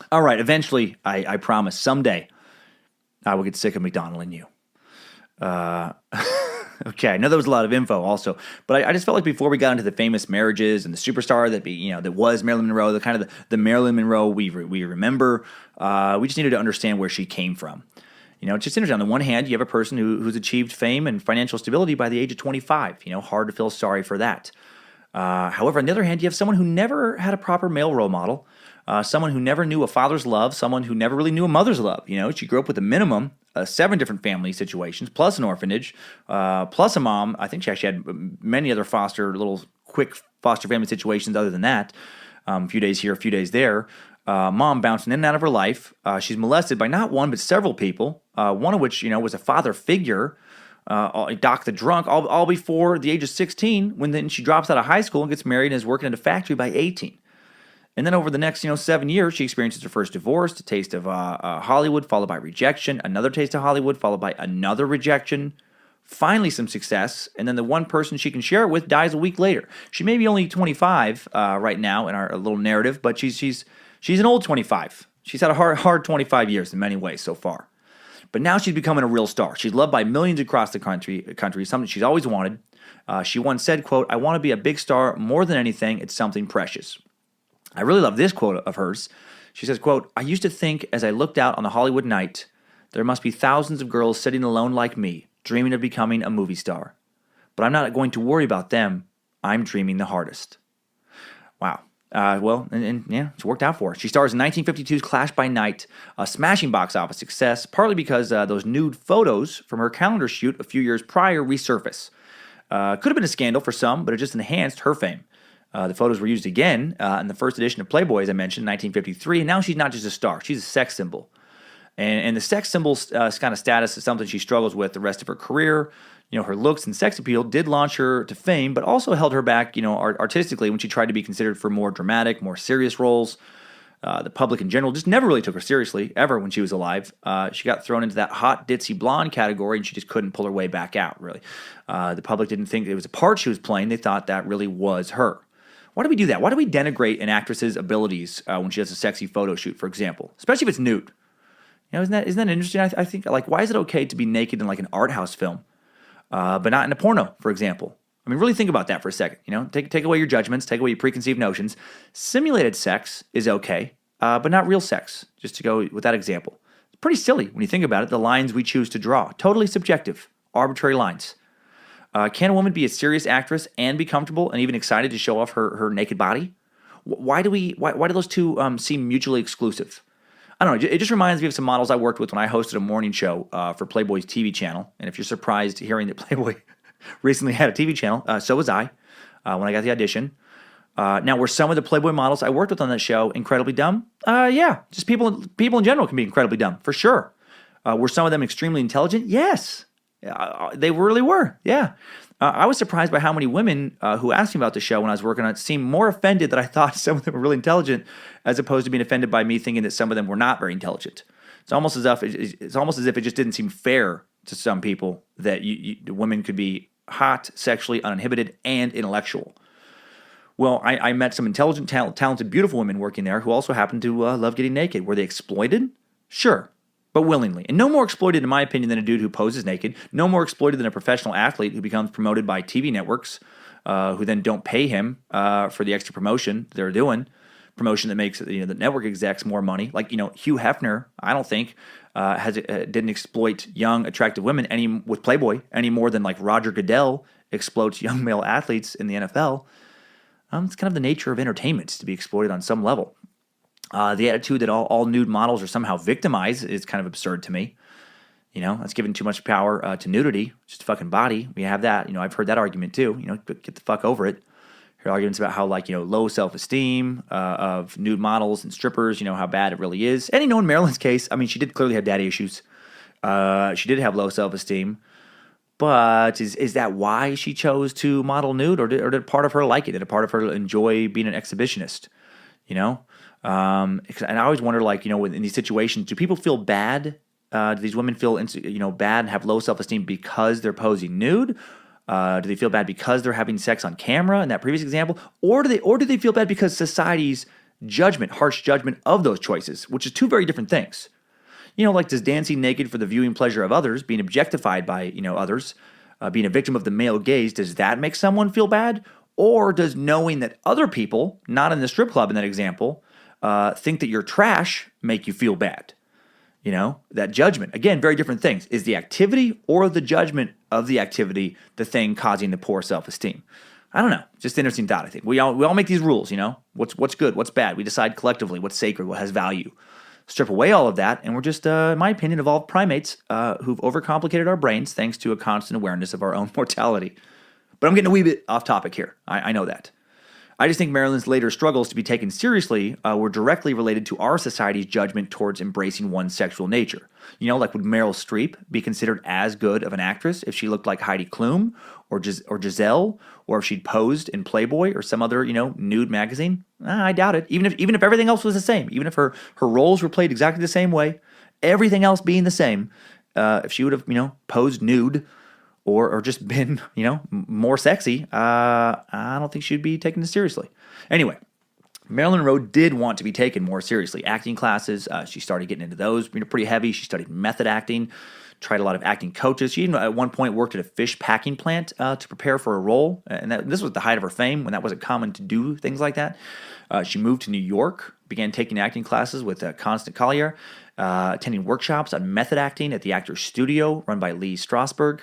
All right, eventually, I promise, someday, I will get sick of McDonald and you. Okay, I know there was a lot of info also, but I just felt like before we got into the famous marriages and the superstar that was Marilyn Monroe, the Marilyn Monroe we remember, we just needed to understand where she came from. It's just interesting. On the one hand, you have a person who's achieved fame and financial stability by the age of 25. Hard to feel sorry for that. However, on the other hand, you have someone who never had a proper male role model, someone who never knew a father's love, someone who never really knew a mother's love. She grew up with a minimum 7 different family situations, plus an orphanage, plus a mom. I think she actually had many other quick foster family situations other than that. A few days here, a few days there. Mom bouncing in and out of her life. She's molested by not one but several people, one of which was a father figure, Doc the drunk, all before the age of 16, when then she drops out of high school and gets married and is working at a factory by 18. And then over the next 7 years, she experiences her first divorce, a taste of Hollywood, followed by rejection, another taste of Hollywood, followed by another rejection, finally some success, and then the one person she can share it with dies a week later. She may be only 25 right now in our little narrative, but she's an old 25. She's had a hard 25 years in many ways so far. But now she's becoming a real star. She's loved by millions across the country, something she's always wanted. She once said, quote, "I want to be a big star more than anything. It's something precious." I really love this quote of hers. She says, quote, "I used to think as I looked out on the Hollywood night, there must be thousands of girls sitting alone like me, dreaming of becoming a movie star. But I'm not going to worry about them. I'm dreaming the hardest." Wow. Yeah, it's worked out for her. She stars in 1952's Clash by Night, a smashing box office success, partly because those nude photos from her calendar shoot a few years prior resurface. Could have been a scandal for some, but it just enhanced her fame. The photos were used again in the first edition of Playboy, as I mentioned, in 1953, and now she's not just a star, she's a sex symbol. And the sex symbol kind of status is something she struggles with the rest of her career. Her looks and sex appeal did launch her to fame, but also held her back, artistically when she tried to be considered for more dramatic, more serious roles. The public in general just never really took her seriously, ever, when she was alive. She got thrown into that hot, ditzy blonde category, and she just couldn't pull her way back out, really. The public didn't think it was a part she was playing. They thought that really was her. Why do we do that? Why do we denigrate an actress's abilities when she does a sexy photo shoot, for example? Especially if it's nude. Isn't that interesting? I think, why is it okay to be naked in, an art house film, but not in a porno, for example? I mean, really think about that for a second. Take away your judgments, take away your preconceived notions. Simulated sex is okay, but not real sex, just to go with that example. pretty silly when you think about it, the lines we choose to draw. Totally subjective, arbitrary lines. Can a woman be a serious actress and be comfortable and even excited to show off her naked body? Why do those two seem mutually exclusive? I don't know. It just reminds me of some models I worked with when I hosted a morning show for Playboy's TV channel. And if you're surprised hearing that Playboy recently had a TV channel, so was I when I got the audition. Now, were some of the Playboy models I worked with on that show incredibly dumb? Yeah, just people in general can be incredibly dumb, for sure. Were some of them extremely intelligent? Yes, they really were, yeah. I was surprised by how many women who asked me about the show when I was working on it seemed more offended that I thought some of them were really intelligent as opposed to being offended by me thinking that some of them were not very intelligent. It's almost as if it just didn't seem fair to some people that women could be hot, sexually uninhibited, and intellectual. Well, I met some intelligent, talented, beautiful women working there who also happened to love getting naked. Were they exploited? Sure, but willingly. And no more exploited, in my opinion, than a dude who poses naked. No more exploited than a professional athlete who becomes promoted by TV networks who then don't pay him for the extra promotion they're doing. Promotion that makes the network execs more money. Like, Hugh Hefner, I don't think, didn't exploit young, attractive women with Playboy any more than like Roger Goodell exploits young male athletes in the NFL. It's kind of the nature of entertainment to be exploited on some level. The attitude that all nude models are somehow victimized is kind of absurd to me. That's giving too much power to nudity, just a fucking body. We have that. I've heard that argument too. Get the fuck over it. Heard arguments about how low self-esteem of nude models and strippers. How bad it really is. And in Marilyn's case, I mean, she did clearly have daddy issues. She did have low self-esteem. But is that why she chose to model nude, or did part of her like it? Did a part of her enjoy being an exhibitionist? And I always wonder, in these situations, do people feel bad? Do these women feel bad and have low self-esteem because they're posing nude? Do they feel bad because they're having sex on camera in that previous example, or do they feel bad because society's harsh judgment of those choices, which is two very different things? Does dancing naked for the viewing pleasure of others, being objectified by, others, being a victim of the male gaze, does that make someone feel bad? Or does knowing that other people, not in the strip club in that example, think that you're trash make you feel bad? That judgment. Again, very different things. Is the activity or the judgment of the activity the thing causing the poor self-esteem? I don't know. Just an interesting thought, I think. We all make these rules, What's good, what's bad. We decide collectively what's sacred, what has value. Strip away all of that, and we're just, in my opinion, evolved primates who've overcomplicated our brains thanks to a constant awareness of our own mortality. But I'm getting a wee bit off topic here. I know that. I just think Marilyn's later struggles to be taken seriously were directly related to our society's judgment towards embracing one's sexual nature. Would Meryl Streep be considered as good of an actress if she looked like Heidi Klum or Giselle, or if she'd posed in Playboy or some other, nude magazine? I doubt it. Even if everything else was the same, even if her roles were played exactly the same way, everything else being the same, if she would have, posed nude or just been, more sexy, I don't think she'd be taken seriously. Anyway, Marilyn Monroe did want to be taken more seriously. Acting classes, she started getting into those, pretty heavy. She studied method acting, tried a lot of acting coaches. She even at one point worked at a fish packing plant to prepare for a role. And this was the height of her fame when that wasn't common to do things like that. She moved to New York, began taking acting classes with Constance Collier, attending workshops on method acting at the Actors Studio run by Lee Strasberg.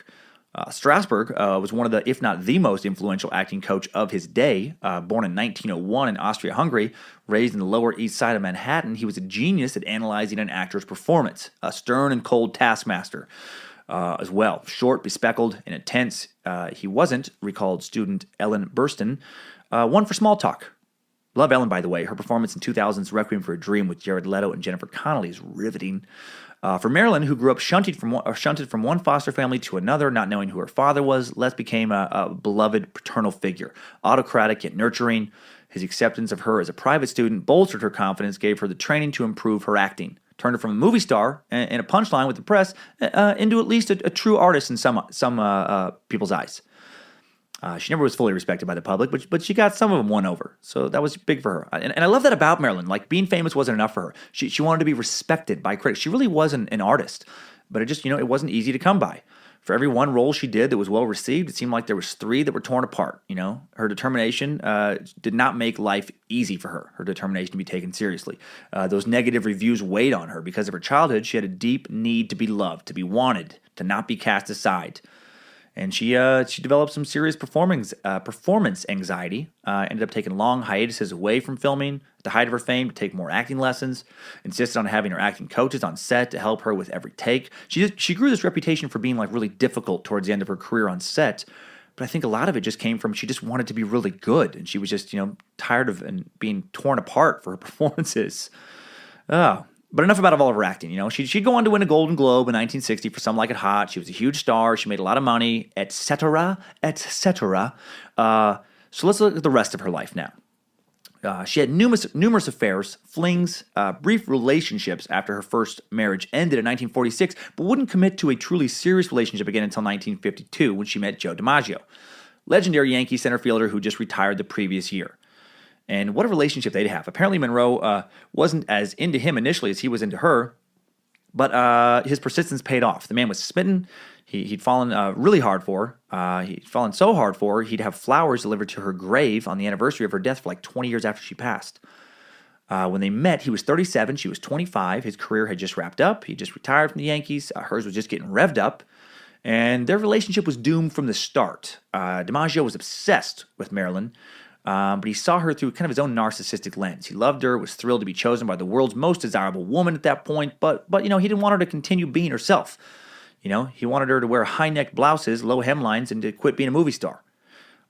Strasberg was one of the, if not the most influential acting coach of his day. Born in 1901 in Austria-Hungary, raised in the Lower East Side of Manhattan, he was a genius at analyzing an actor's performance, a stern and cold taskmaster as well. Short, bespectacled, and intense, he wasn't, recalled student Ellen Burstyn, one for small talk. Love Ellen, by the way. Her performance in 2000's Requiem for a Dream with Jared Leto and Jennifer Connelly is riveting. For Marilyn, who grew up shunted from one foster family to another, not knowing who her father was, Les became a beloved paternal figure, autocratic yet nurturing. His acceptance of her as a private student bolstered her confidence, gave her the training to improve her acting, turned her from a movie star and a punchline with the press into at least a true artist in some people's eyes. She never was fully respected by the public, but she got some of them won over. So that was big for her. And I love that about Marilyn. Like, being famous wasn't enough for her. She wanted to be respected by critics. She really was an artist, but it just, it wasn't easy to come by. For every one role she did that was well received, it seemed like there was 3 that were torn apart. Her determination did not make life easy for her. Her determination to be taken seriously. Those negative reviews weighed on her. Because of her childhood, she had a deep need to be loved, to be wanted, to not be cast aside. And she developed some serious performance anxiety, ended up taking long hiatuses away from filming at the height of her fame to take more acting lessons, insisted on having her acting coaches on set to help her with every take. She grew this reputation for being like really difficult towards the end of her career on set, but I think a lot of it just came from she just wanted to be really good, and she was just, tired of being torn apart for her performances. Oh. But enough about all of her acting, She'd go on to win a Golden Globe in 1960 for Some Like It Hot. She was a huge star. She made a lot of money, etc., etc. So let's look at the rest of her life now. She had numerous affairs, flings, brief relationships after her first marriage ended in 1946, but wouldn't commit to a truly serious relationship again until 1952 when she met Joe DiMaggio, legendary Yankee center fielder who just retired the previous year. And what a relationship they'd have. Apparently Monroe wasn't as into him initially as he was into her, but his persistence paid off. The man was smitten. He'd fallen really hard for her. He'd fallen so hard for her, he'd have flowers delivered to her grave on the anniversary of her death for like 20 years after she passed. When they met, he was 37, she was 25. His career had just wrapped up. He just retired from the Yankees. Hers was just getting revved up. And their relationship was doomed from the start. DiMaggio was obsessed with Marilyn, but he saw her through kind of his own narcissistic lens. He loved her, was thrilled to be chosen by the world's most desirable woman at that point, but he didn't want her to continue being herself. He wanted her to wear high-neck blouses, low hemlines, and to quit being a movie star.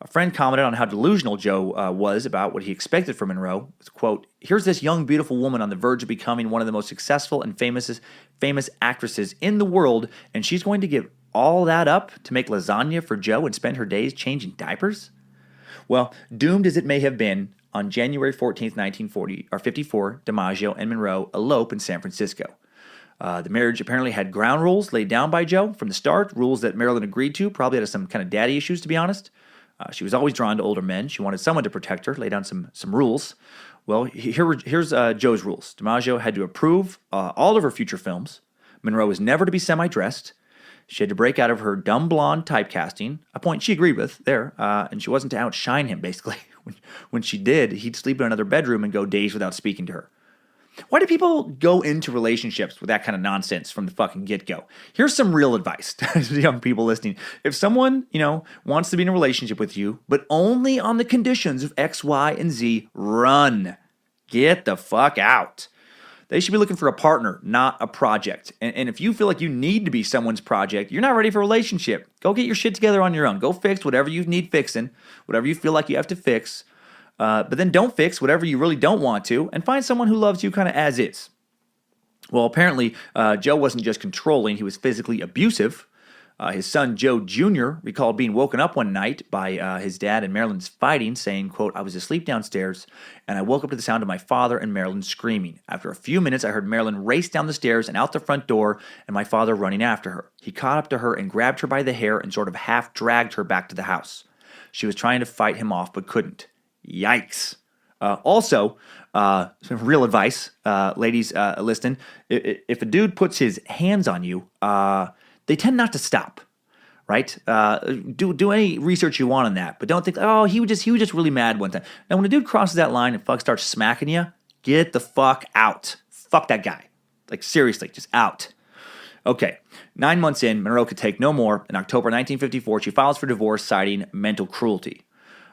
A friend commented on how delusional Joe was about what he expected from Monroe. It's, quote, "Here's this young, beautiful woman on the verge of becoming one of the most successful and famous actresses in the world, and she's going to give all that up to make lasagna for Joe and spend her days changing diapers?" Well, doomed as it may have been, on January 14th, 1954, DiMaggio and Monroe elope in San Francisco. The marriage apparently had ground rules laid down by Joe from the start, rules that Marilyn agreed to, probably out of some kind of daddy issues, to be honest. She was always drawn to older men. She wanted someone to protect her, lay down some rules. Well, here's Joe's rules. DiMaggio had to approve all of her future films. Monroe was never to be semi-dressed. She had to break out of her dumb blonde typecasting, a point she agreed with there, and she wasn't to outshine him, basically. When she did, he'd sleep in another bedroom and go days without speaking to her. Why do people go into relationships with that kind of nonsense from the fucking get-go? Here's some real advice to young people listening. If someone, wants to be in a relationship with you, but only on the conditions of X, Y, and Z, run. Get the fuck out. They should be looking for a partner, not a project. And if you feel like you need to be someone's project, you're not ready for a relationship. Go get your shit together on your own. Go fix whatever you need fixing, whatever you feel like you have to fix. But then don't fix whatever you really don't want to, and find someone who loves you kind of as is. Well, apparently, Joe wasn't just controlling, he was physically abusive. His son, Joe Jr., recalled being woken up one night by his dad and Marilyn's fighting, saying, quote, "I was asleep downstairs, and I woke up to the sound of my father and Marilyn screaming. After a few minutes, I heard Marilyn race down the stairs and out the front door, and my father running after her. He caught up to her and grabbed her by the hair and sort of half dragged her back to the house. She was trying to fight him off, but couldn't." Yikes. Also, some real advice, ladies listening, if a dude puts his hands on you, they tend not to stop, right? Do any research you want on that, but don't think, oh, he was just really mad one time. Now, when a dude crosses that line and starts smacking you, get the fuck out. Fuck that guy. Like, seriously, just out. Okay, 9 months in, Monroe could take no more. In October 1954, she files for divorce, citing mental cruelty.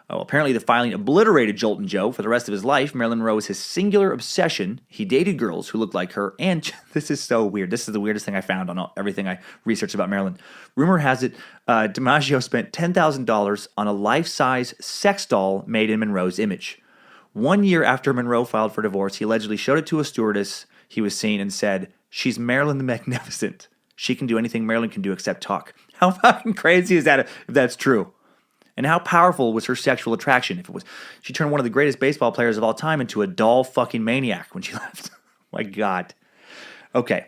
Apparently, the filing obliterated Jolton Joe for the rest of his life. Marilyn Monroe was his singular obsession. He dated girls who looked like her, and this is so weird. This is the weirdest thing I found on everything I researched about Marilyn. Rumor has it, DiMaggio spent $10,000 on a life-size sex doll made in Monroe's image. 1 year after Monroe filed for divorce, he allegedly showed it to a stewardess he was seeing and said, "She's Marilyn the Magnificent. She can do anything Marilyn can do except talk." How fucking crazy is that if that's true? And how powerful was her sexual attraction? If it was, she turned one of the greatest baseball players of all time into a doll fucking maniac when she left. My God. Okay.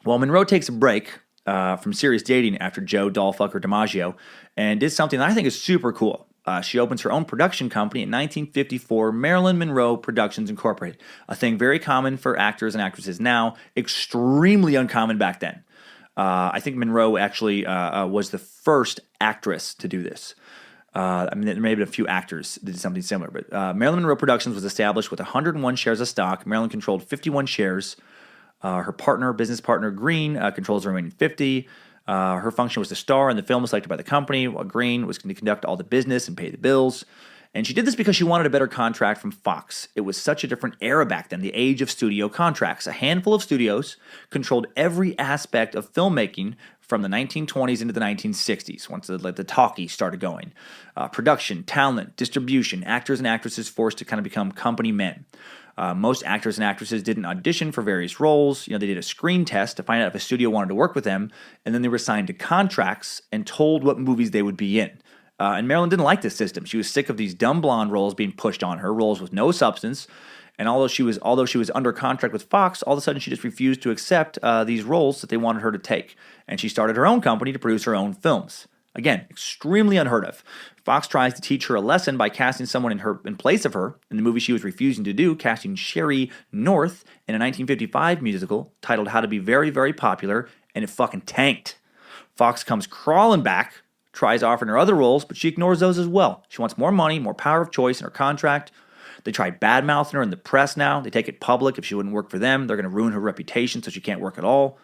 Well, Monroe takes a break from serious dating after Joe dollfucker DiMaggio and did something that I think is super cool. She opens her own production company in 1954, Marilyn Monroe Productions Incorporated. A thing very common for actors and actresses now, extremely uncommon back then. I think Monroe actually was the first actress to do this. I mean, there may have been a few actors that did something similar, but Marilyn Monroe Productions was established with 101 shares of stock. Marilyn controlled 51 shares. Her business partner, Green, controls the remaining 50. Her function was to star in the film selected by the company, while Green was going to conduct all the business and pay the bills. And she did this because she wanted a better contract from Fox. It was such a different era back then, the age of studio contracts. A handful of studios controlled every aspect of filmmaking from the 1920s into the 1960s, once the talkies started going. Production, talent, distribution, actors and actresses forced to kind of become company men. Most actors and actresses didn't audition for various roles. They did a screen test to find out if a studio wanted to work with them, and then they were signed to contracts and told what movies they would be in. And Marilyn didn't like this system. She was sick of these dumb blonde roles being pushed on her, roles with no substance. And although she was under contract with Fox, all of a sudden she just refused to accept these roles that they wanted her to take. And she started her own company to produce her own films. Again, extremely unheard of. Fox tries to teach her a lesson by casting someone in place of her in the movie she was refusing to do, casting Sherry North in a 1955 musical titled How to Be Very, Very Popular, and it fucking tanked. Fox comes crawling back, tries offering her other roles, but she ignores those as well. She wants more money, more power of choice in her contract. They try bad-mouthing her in the press now. They take it public. If she wouldn't work for them, they're going to ruin her reputation so she can't work at all.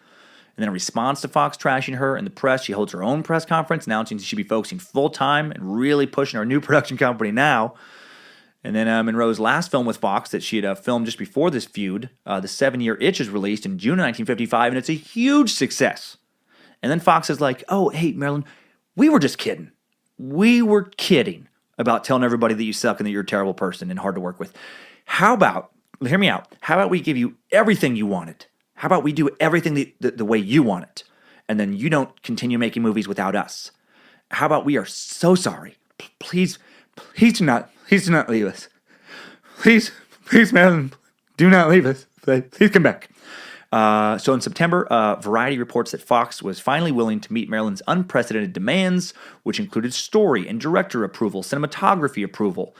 And then in response to Fox trashing her in the press, she holds her own press conference announcing she should be focusing full-time and really pushing her new production company now. And then Monroe's last film with Fox that she had filmed just before this feud, The 7-Year Itch, is released in June of 1955, and it's a huge success. And then Fox is like, oh, hey, Marilyn, we were just kidding. We were kidding about telling everybody that you suck and that you're a terrible person and hard to work with. How about, hear me out, how about we give you everything you wanted? How about we do everything the way you want it? And then you don't continue making movies without us. How about we are so sorry. Please do not leave us. Please, Marilyn, do not leave us. Please come back. So in September, Variety reports that Fox was finally willing to meet Marilyn's unprecedented demands, which included story and director approval, cinematography approval.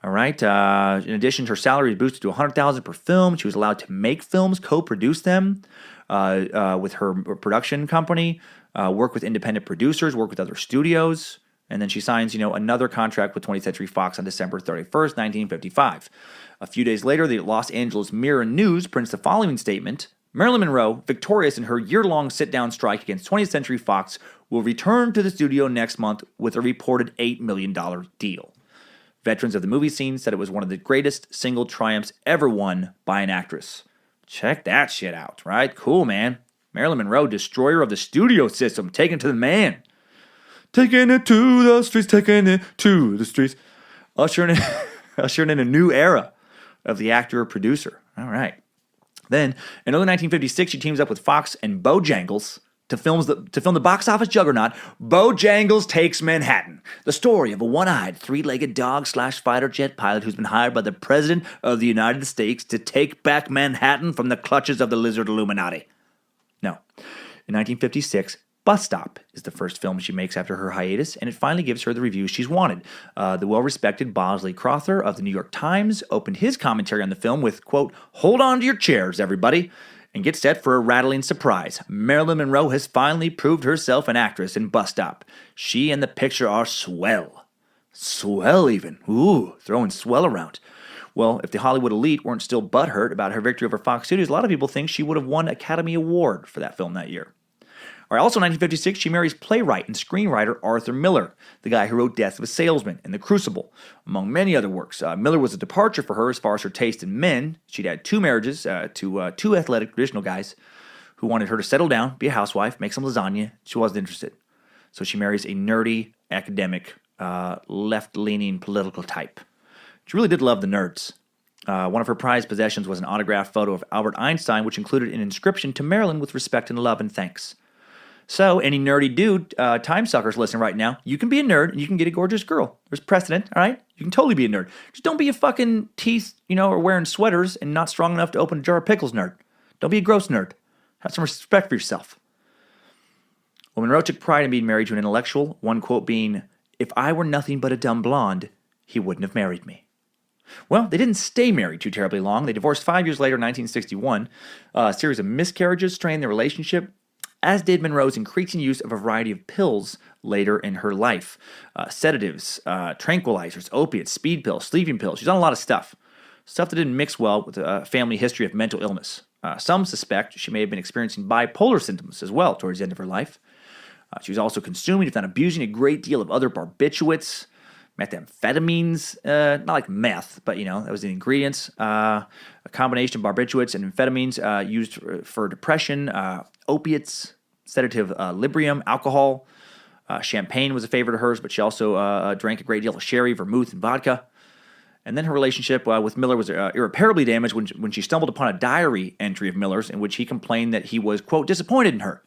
All right. In addition, her salary was boosted to $100,000 per film. She was allowed to make films, co-produce them with her production company, work with independent producers, work with other studios. And then she signs, another contract with 20th Century Fox on December 31st, 1955. A few days later, the Los Angeles Mirror News prints the following statement. Marilyn Monroe, victorious in her year-long sit-down strike against 20th Century Fox, will return to the studio next month with a reported $8 million deal. Veterans of the movie scene said it was one of the greatest single triumphs ever won by an actress. Check that shit out, right? Cool, man. Marilyn Monroe, destroyer of the studio system, taken to the man. Taking it to the streets, taking it to the streets. Ushering in a new era of the actor-producer. All right. Then, in early 1956, she teams up with Fox and Bojangles to film the box office juggernaut, Bojangles Takes Manhattan, the story of a one-eyed, three-legged dog/fighter jet pilot who's been hired by the President of the United States to take back Manhattan from the clutches of the lizard Illuminati. No. In 1956, Bus Stop is the first film she makes after her hiatus, and it finally gives her the reviews she's wanted. The well-respected Bosley Crowther of the New York Times opened his commentary on the film with, quote, "Hold on to your chairs, everybody," and get set for a rattling surprise. Marilyn Monroe has finally proved herself an actress in Bus Stop. She and the picture are swell. Swell, even. Ooh, throwing swell around. Well, if the Hollywood elite weren't still butthurt about her victory over Fox Studios, a lot of people think she would have won an Academy Award for that film that year. All right, also in 1956, she marries playwright and screenwriter Arthur Miller, the guy who wrote Death of a Salesman and The Crucible, among many other works. Miller was a departure for her as far as her taste in men. She'd had 2 marriages to 2 athletic traditional guys who wanted her to settle down, be a housewife, make some lasagna. She wasn't interested. So she marries a nerdy, academic, left-leaning political type. She really did love the nerds. One of her prized possessions was an autographed photo of Albert Einstein, which included an inscription to Marilyn with respect and love and thanks. So, any nerdy dude, Timesuckers listening right now, you can be a nerd and you can get a gorgeous girl. There's precedent, all right? You can totally be a nerd. Just don't be a fucking teeth, or wearing sweaters and not strong enough to open a jar of pickles nerd. Don't be a gross nerd. Have some respect for yourself. Well, Monroe took pride in being married to an intellectual, one quote being, "If I were nothing but a dumb blonde, he wouldn't have married me." Well, they didn't stay married too terribly long. They divorced 5 years later in 1961. A series of miscarriages strained their relationship. as did Monroe's increasing use of a variety of pills later in her life. Sedatives, tranquilizers, opiates, speed pills, sleeping pills. She's on a lot of stuff. Stuff that didn't mix well with a family history of mental illness. Some suspect she may have been experiencing bipolar symptoms as well towards the end of her life. She was also consuming, if not abusing, a great deal of other barbiturates, methamphetamines, not like meth, but, that was the ingredients. A combination of barbiturates and amphetamines used for depression, opiates, sedative Librium, alcohol. Champagne was a favorite of hers, but she also drank a great deal of sherry, vermouth, and vodka. And then her relationship with Miller was irreparably damaged when she stumbled upon a diary entry of Miller's in which he complained that he was, quote, disappointed in her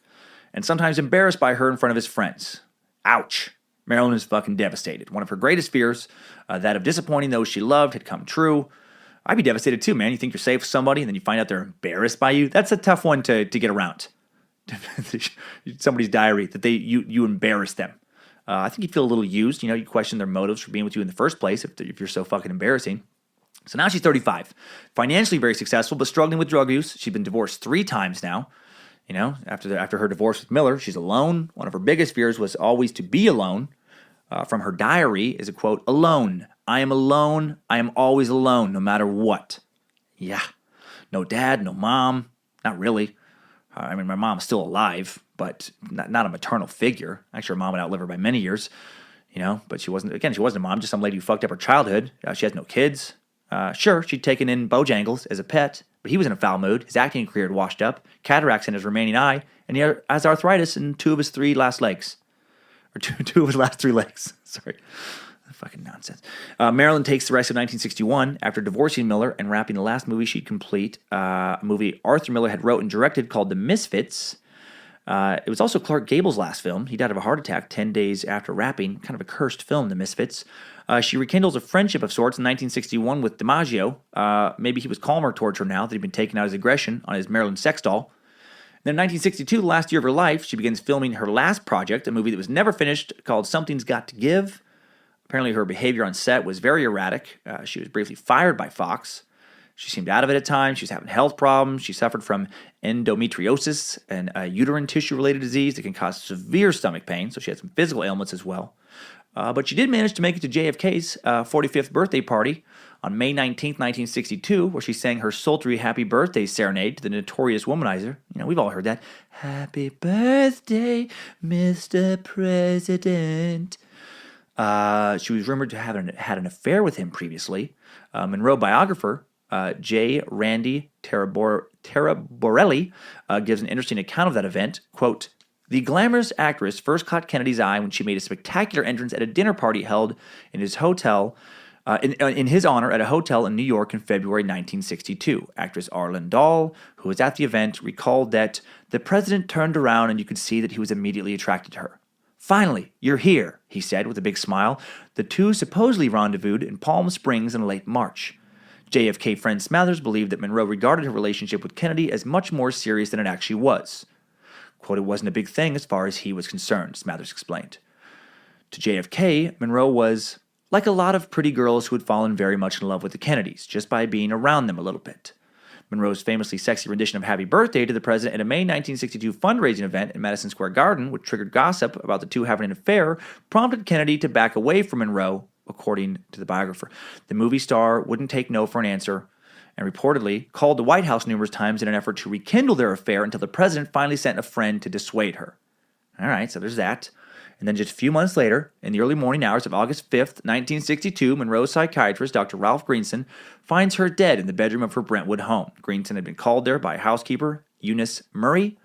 and sometimes embarrassed by her in front of his friends. Ouch. Marilyn is fucking devastated. One of her greatest fears, that of disappointing those she loved, had come true. I'd be devastated too, man. You think you're safe with somebody and then you find out they're embarrassed by you. That's a tough one to get around. Somebody's diary, that you embarrass them. I think you feel a little used. You question their motives for being with you in the first place if you're so fucking embarrassing. So now she's 35, financially very successful, but struggling with drug use. She's been divorced 3 times now. After her divorce with Miller, she's alone. One of her biggest fears was always to be alone. From her diary is a quote, alone. I am alone. I am always alone, no matter what. Yeah. No dad, no mom. Not really. My mom's still alive, but not a maternal figure. Actually, her mom would outlive her by many years, but she wasn't a mom, just some lady who fucked up her childhood. She has no kids. Sure, she'd taken in Bojangles as a pet, but he was in a foul mood. His acting career had washed up, cataracts in his remaining eye, and he has arthritis in 2 of his 3 last legs. Or two of his last 3 legs. Sorry. Fucking nonsense. Marilyn takes the rest of 1961 after divorcing Miller and wrapping the last movie she'd complete, a movie Arthur Miller had wrote and directed called The Misfits. It was also Clark Gable's last film. He died of a heart attack 10 days after wrapping. Kind of a cursed film, The Misfits. She rekindles a friendship of sorts in 1961 with DiMaggio. Maybe he was calmer towards her now that he'd been taking out his aggression on his Marilyn sex doll. Then in 1962, the last year of her life, she begins filming her last project, a movie that was never finished called Something's Got to Give. Apparently, her behavior on set was very erratic. She was briefly fired by Fox. She seemed out of it at times. She was having health problems. She suffered from endometriosis, and a uterine tissue-related disease that can cause severe stomach pain, so she had some physical ailments as well. But she did manage to make it to JFK's 45th birthday party on May 19th, 1962, where she sang her sultry Happy Birthday serenade to the notorious womanizer. We've all heard that. Happy birthday, Mr. President. She was rumored to have had an affair with him previously. Monroe biographer J. Randy Taraborelli gives an interesting account of that event. Quote, the glamorous actress first caught Kennedy's eye when she made a spectacular entrance at a dinner party held in his hotel, in his honor at a hotel in New York in February 1962. Actress Arlen Dahl, who was at the event, recalled that the president turned around and you could see that he was immediately attracted to her. Finally, you're here, he said with a big smile. The two supposedly rendezvoused in Palm Springs in late March. JFK friend Smathers believed that Monroe regarded her relationship with Kennedy as much more serious than it actually was. Quote, it wasn't a big thing as far as he was concerned, Smathers explained. To JFK, Monroe was like a lot of pretty girls who had fallen very much in love with the Kennedys, just by being around them a little bit. Monroe's famously sexy rendition of Happy Birthday to the president at a May 1962 fundraising event in Madison Square Garden, which triggered gossip about the two having an affair, prompted Kennedy to back away from Monroe, according to the biographer. The movie star wouldn't take no for an answer and reportedly called the White House numerous times in an effort to rekindle their affair until the president finally sent a friend to dissuade her. All right, so there's that. And then just a few months later, in the early morning hours of August 5th, 1962, Monroe's psychiatrist, Dr. Ralph Greenson, finds her dead in the bedroom of her Brentwood home. Greenson had been called there by housekeeper Eunice Murray,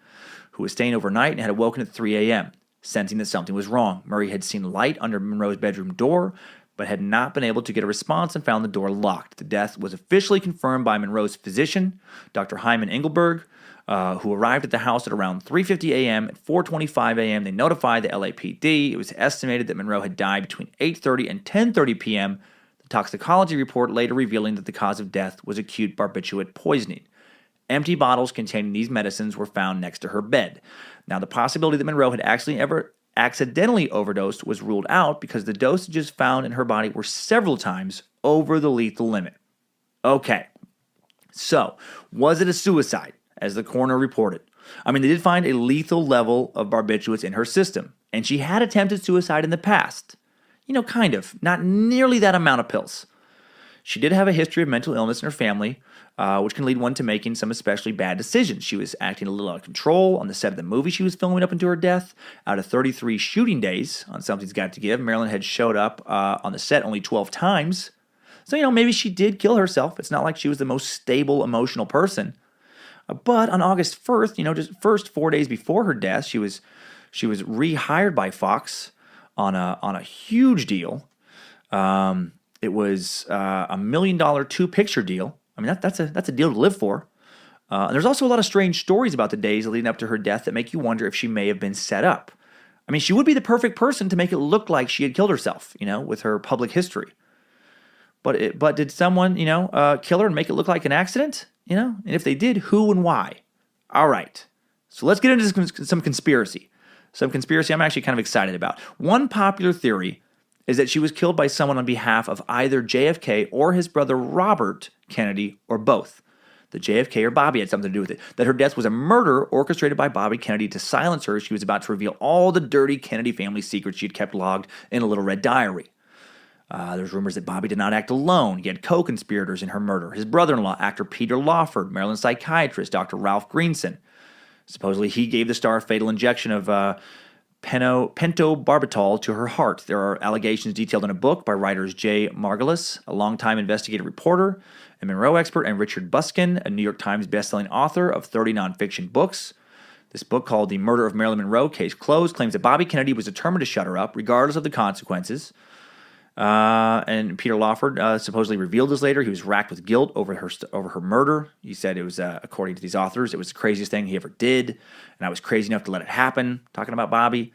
who was staying overnight and had awoken at 3 a.m., sensing that something was wrong. Murray had seen light under Monroe's bedroom door, but had not been able to get a response and found the door locked. The death was officially confirmed by Monroe's physician, Dr. Hyman Engelberg, who arrived at the house at around 3:50 a.m. At 4:25 a.m., they notified the LAPD. It was estimated that Monroe had died between 8:30 and 10:30 p.m., the toxicology report later revealing that the cause of death was acute barbiturate poisoning. Empty bottles containing these medicines were found next to her bed. Now, the possibility that Monroe had accidentally overdosed was ruled out because the dosages found in her body were several times over the lethal limit. Okay, so was it a suicide, as the coroner reported? I mean, they did find a lethal level of barbiturates in her system, and she had attempted suicide in the past. Kind of. Not nearly that amount of pills. She did have a history of mental illness in her family, which can lead one to making some especially bad decisions. She was acting a little out of control on the set of the movie she was filming up into her death. Out of 33 shooting days on Something's Got to Give, Marilyn had showed up on the set only 12 times. So, maybe she did kill herself. It's not like she was the most stable, emotional person. But on August 1st, just 4 days before her death, she was rehired by Fox on a huge deal. It was a $1 million 2-picture deal. I mean, that's a deal to live for. And there's also a lot of strange stories about the days leading up to her death that make you wonder if she may have been set up. I mean, she would be the perfect person to make it look like she had killed herself, with her public history. But did someone, kill her and make it look like an accident? And if they did, who and why? All right. So let's get into some conspiracy. Some conspiracy I'm actually kind of excited about. One popular theory is that she was killed by someone on behalf of either JFK or his brother Robert Kennedy, or both. The JFK or Bobby had something to do with it. That her death was a murder orchestrated by Bobby Kennedy to silence her. She was about to reveal all the dirty Kennedy family secrets she had kept logged in a little red diary. There's rumors that Bobby did not act alone. He had co-conspirators in her murder. His brother-in-law, actor Peter Lawford, Maryland's psychiatrist, Dr. Ralph Greenson. Supposedly, he gave the star a fatal injection of pentobarbital to her heart. There are allegations detailed in a book by writers Jay Margulis, a longtime investigative reporter, a Monroe expert, and Richard Buskin, a New York Times bestselling author of 30 nonfiction books. This book, called The Murder of Marilyn Monroe, Case Closed, claims that Bobby Kennedy was determined to shut her up, regardless of the consequences. And Peter Lawford supposedly revealed this later. He was racked with guilt over her murder. He said it was, according to these authors, it was the craziest thing he ever did, and I was crazy enough to let it happen, talking about Bobby.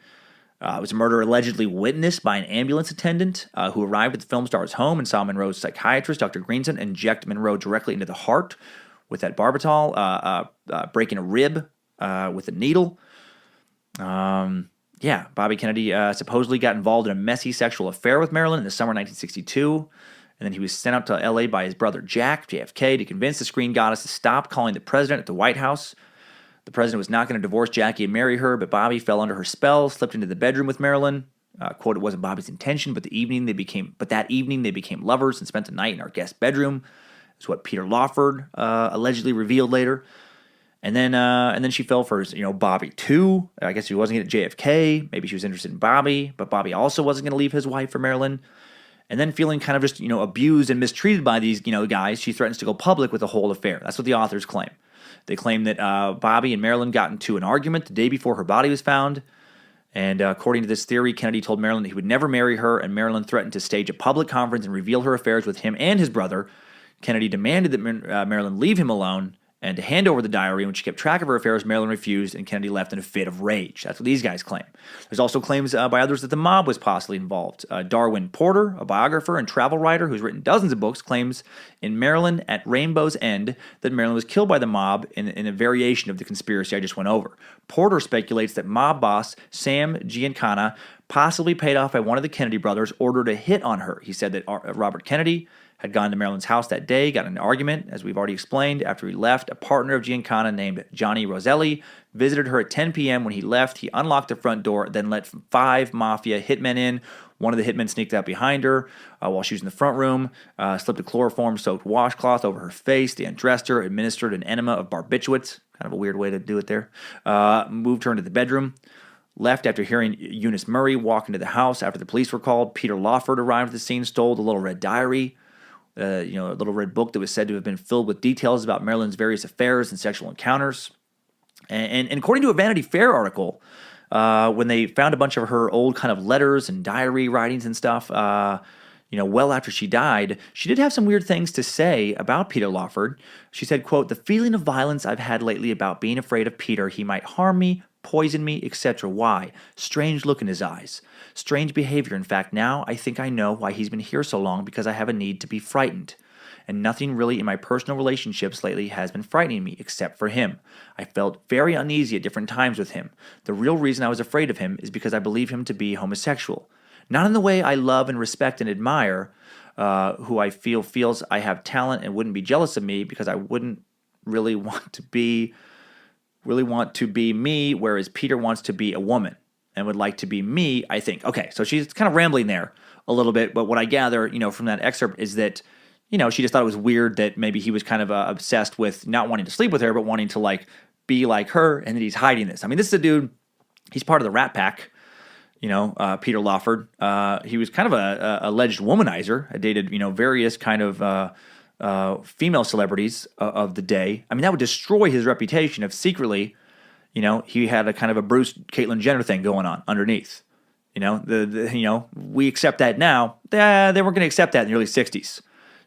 It was a murder allegedly witnessed by an ambulance attendant who arrived at the film star's home and saw Monroe's psychiatrist, Dr. Greenson, inject Monroe directly into the heart with that barbital, breaking a rib with a needle. Bobby Kennedy supposedly got involved in a messy sexual affair with Marilyn in the summer of 1962, and then he was sent out to L.A. by his brother Jack, JFK, to convince the screen goddess to stop calling the president at the White House. The president was not going to divorce Jackie and marry her, but Bobby fell under her spell, slipped into the bedroom with Marilyn. Quote, it wasn't Bobby's intention, but that evening they became lovers and spent the night in our guest bedroom. Is what Peter Lawford allegedly revealed later. And then she fell for, Bobby too. I guess she wasn't going to JFK. Maybe she was interested in Bobby, but Bobby also wasn't going to leave his wife for Marilyn. And then feeling kind of just, abused and mistreated by these, guys, she threatens to go public with the whole affair. That's what the authors claim. They claim that Bobby and Marilyn got into an argument the day before her body was found. And according to this theory, Kennedy told Marilyn that he would never marry her, and Marilyn threatened to stage a public conference and reveal her affairs with him and his brother. Kennedy demanded that Marilyn leave him alone and to hand over the diary in which she kept track of her affairs. Marilyn refused, and Kennedy left in a fit of rage. That's what these guys claim. There's also claims by others that the mob was possibly involved. Darwin Porter, a biographer and travel writer who's written dozens of books, claims in Marilyn at Rainbow's End that Marilyn was killed by the mob in a variation of the conspiracy I just went over. Porter speculates that mob boss Sam Giancana, possibly paid off by one of the Kennedy brothers, ordered a hit on her. He said that Robert Kennedy had gone to Marilyn's house that day, got in an argument, as we've already explained. After he left, a partner of Giancana named Johnny Roselli visited her at 10 p.m. When he left, he unlocked the front door, then let 5 mafia hitmen in. One of the hitmen sneaked out behind her while she was in the front room, slipped a chloroform-soaked washcloth over her face. They undressed her, administered an enema of barbiturates, kind of a weird way to do it there, moved her into the bedroom. Left after hearing Eunice Murray walk into the house after the police were called. Peter Lawford arrived at the scene, stole the Little Red Diary, a little red book that was said to have been filled with details about Marilyn's various affairs and sexual encounters. And according to a Vanity Fair article, when they found a bunch of her old kind of letters and diary writings and stuff, well after she died, she did have some weird things to say about Peter Lawford. She said, quote, "The feeling of violence I've had lately about being afraid of Peter, he might harm me, poison me, etc. Why? Strange look in his eyes. Strange behavior. In fact, now I think I know why he's been here so long, because I have a need to be frightened. And nothing really in my personal relationships lately has been frightening me, except for him. I felt very uneasy at different times with him. The real reason I was afraid of him is because I believe him to be homosexual. Not in the way I love and respect and admire, who I feel feels I have talent and wouldn't be jealous of me, because I wouldn't really want to be really want to be me, whereas Peter wants to be a woman and would like to be me, I think. Okay, so she's kind of rambling there a little bit, but what I gather, from that excerpt is that, she just thought it was weird that maybe he was kind of obsessed with not wanting to sleep with her, but wanting to, like, be like her, and that he's hiding this. I mean, this is a dude, he's part of the Rat Pack, Peter Lawford. He was kind of a alleged womanizer. I dated, various kind of female celebrities of the day. I mean, that would destroy his reputation if secretly, he had a kind of a Bruce Caitlyn Jenner thing going on underneath. We accept that now. They weren't going to accept that in the early 60s.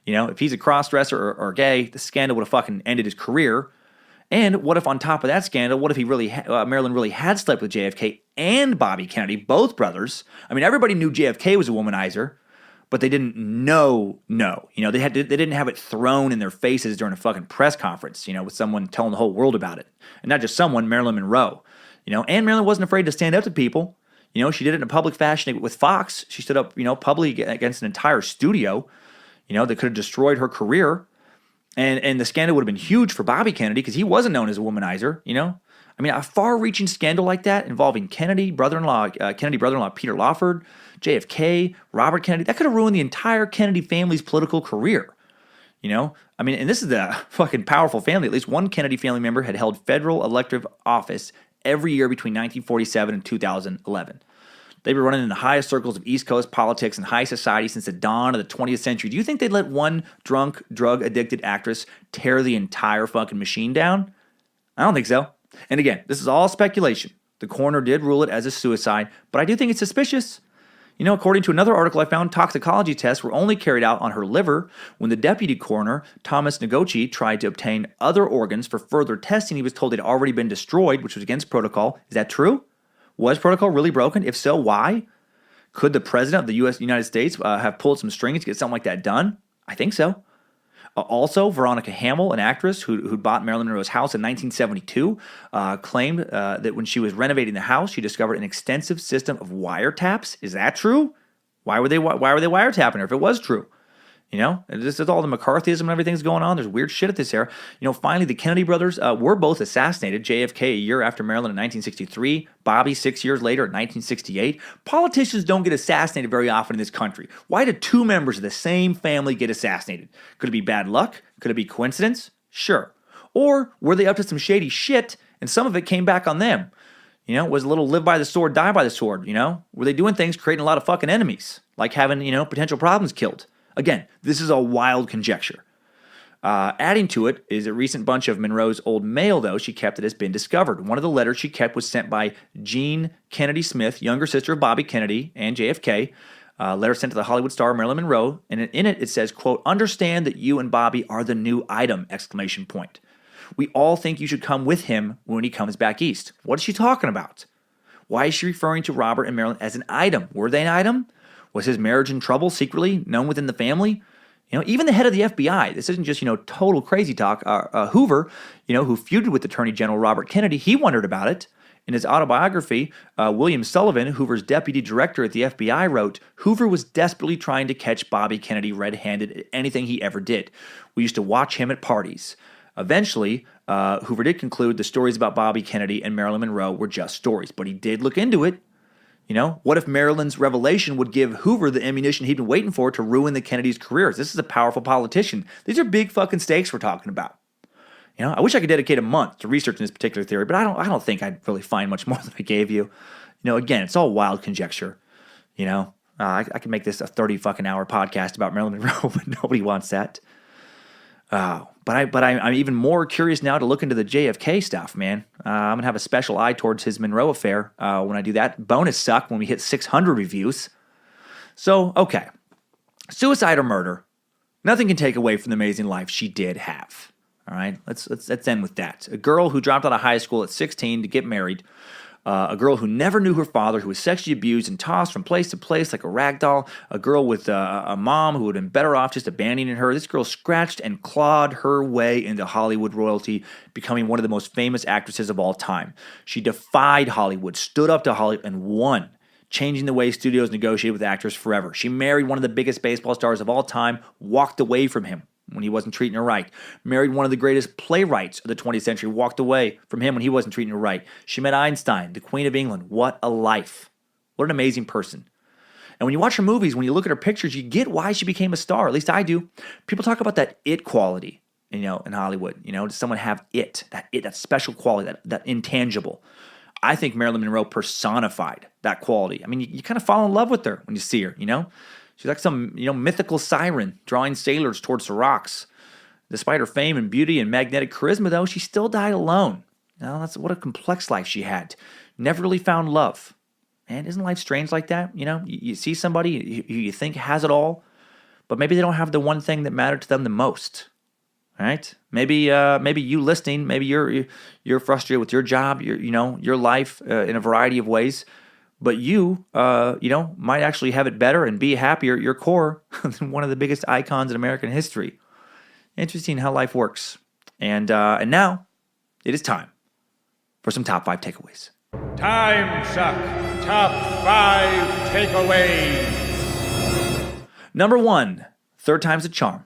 If he's a cross-dresser or gay, the scandal would have fucking ended his career. And what if on top of that scandal, what if he really, Marilyn really had slept with JFK and Bobby Kennedy, both brothers? I mean, everybody knew JFK was a womanizer, but they didn't know. They didn't have it thrown in their faces during a fucking press conference, with someone telling the whole world about it. And not just someone, Marilyn Monroe. And Marilyn wasn't afraid to stand up to people. She did it in a public fashion with Fox. She stood up, publicly against an entire studio, that could have destroyed her career. And the scandal would have been huge for Bobby Kennedy because he wasn't known as a womanizer, I mean, a far-reaching scandal like that involving Kennedy brother-in-law Peter Lawford, JFK, Robert Kennedy, that could have ruined the entire Kennedy family's political career. I mean, and this is a fucking powerful family. At least one Kennedy family member had held federal elective office every year between 1947 and 2011. They were running in the highest circles of East Coast politics and high society since the dawn of the 20th century. Do you think they'd let one drunk, drug-addicted actress tear the entire fucking machine down? I don't think so. And again, this is all speculation. The coroner did rule it as a suicide, but I do think it's suspicious. According to another article I found, toxicology tests were only carried out on her liver. When the deputy coroner, Thomas Noguchi, tried to obtain other organs for further testing, he was told they'd already been destroyed, which was against protocol. Is that true? Was protocol really broken? If so, why? Could the president of the United States have pulled some strings to get something like that done? I think so. Also, Veronica Hamill, an actress who bought Marilyn Monroe's house in 1972, claimed that when she was renovating the house, she discovered an extensive system of wiretaps. Is that true? Why were they wiretapping her if it was true? This is all the McCarthyism and everything's going on. There's weird shit at this era. Finally, the Kennedy brothers were both assassinated. JFK a year after Marilyn in 1963. Bobby 6 years later in 1968. Politicians don't get assassinated very often in this country. Why did two members of the same family get assassinated? Could it be bad luck? Could it be coincidence? Sure. Or were they up to some shady shit and some of it came back on them? Was a little live by the sword, die by the sword, Were they doing things creating a lot of fucking enemies? Like having, potential problems killed? Again, this is a wild conjecture. Adding to it is a recent bunch of Monroe's old mail, though, she kept that has been discovered. One of the letters she kept was sent by Jean Kennedy Smith, younger sister of Bobby Kennedy and JFK. Letter sent to the Hollywood star Marilyn Monroe, and in it says, quote, "Understand that you and Bobby are the new item, ! We all think you should come with him when he comes back east." What is she talking about? Why is she referring to Robert and Marilyn as an item? Were they an item? Was his marriage in trouble secretly, known within the family? Even the head of the FBI, this isn't just, total crazy talk. Hoover, who feuded with Attorney General Robert Kennedy, he wondered about it. In his autobiography, William Sullivan, Hoover's deputy director at the FBI, wrote, "Hoover was desperately trying to catch Bobby Kennedy red-handed at anything he ever did. We used to watch him at parties." Eventually, Hoover did conclude the stories about Bobby Kennedy and Marilyn Monroe were just stories, but he did look into it. What if Marilyn's revelation would give Hoover the ammunition he'd been waiting for to ruin the Kennedys' careers? This is a powerful politician. These are big fucking stakes we're talking about. I wish I could dedicate a month to researching this particular theory, but I don't think I'd really find much more than I gave you. Again, it's all wild conjecture. I could make this a 30 fucking hour podcast about Marilyn Monroe, but nobody wants that. But I'm even more curious now to look into the JFK stuff, man. I'm going to have a special eye towards his Monroe affair when I do that. Bonus suck when we hit 600 reviews. So, okay. Suicide or murder, nothing can take away from the amazing life she did have. All right? Let's end with that. A girl who dropped out of high school at 16 to get married. A girl who never knew her father, who was sexually abused and tossed from place to place like a rag doll. A girl with a mom who would have been better off just abandoning her. This girl scratched and clawed her way into Hollywood royalty, becoming one of the most famous actresses of all time. She defied Hollywood, stood up to Hollywood, and won, changing the way studios negotiated with actors forever. She married one of the biggest baseball stars of all time, walked away from him. when he wasn't treating her right. Married one of the greatest playwrights of the 20th century, walked away from him when he wasn't treating her right. She met Einstein, the Queen of England. What a life. What an amazing person. And when you watch her movies, when you look at her pictures, you get why she became a star. At least I do. People talk about that it quality, in Hollywood. Does someone have it, that special quality, that intangible? I think Marilyn Monroe personified that quality. I mean, you kind of fall in love with her when you see her, She's like some, mythical siren drawing sailors towards the rocks. Despite her fame and beauty and magnetic charisma, though, she still died alone. That's what a complex life she had. Never really found love. Man, isn't life strange like that? You see somebody you think has it all, but maybe they don't have the one thing that mattered to them the most. All right? Maybe you listening, maybe you're frustrated with your job, your life in a variety of ways. But you might actually have it better and be happier at your core than one of the biggest icons in American history. Interesting how life works. And now it is time for some top 5 takeaways. Timesuck Top 5 Takeaways. Number 1, third time's a charm.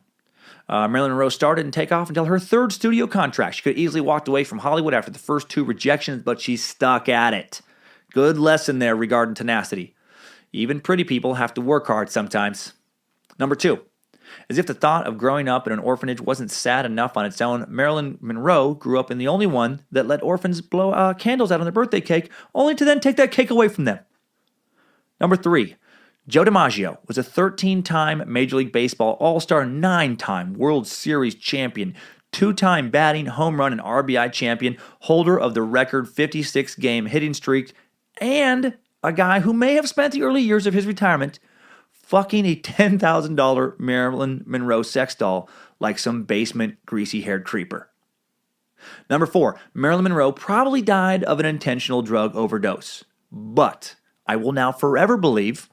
Marilyn Monroe started and take off until her third studio contract. She could have easily walked away from Hollywood after the first 2 rejections, but she stuck at it. Good lesson there regarding tenacity. Even pretty people have to work hard sometimes. Number 2, as if the thought of growing up in an orphanage wasn't sad enough on its own, Marilyn Monroe grew up in the only one that let orphans blow candles out on their birthday cake, only to then take that cake away from them. Number 3, Joe DiMaggio was a 13-time Major League Baseball All-Star, 9-time World Series champion, 2-time batting, home run, and RBI champion, holder of the record 56-game hitting streak, and a guy who may have spent the early years of his retirement fucking a $10,000 Marilyn Monroe sex doll like some basement greasy-haired creeper. Number 4, Marilyn Monroe probably died of an intentional drug overdose. But I will now forever believe,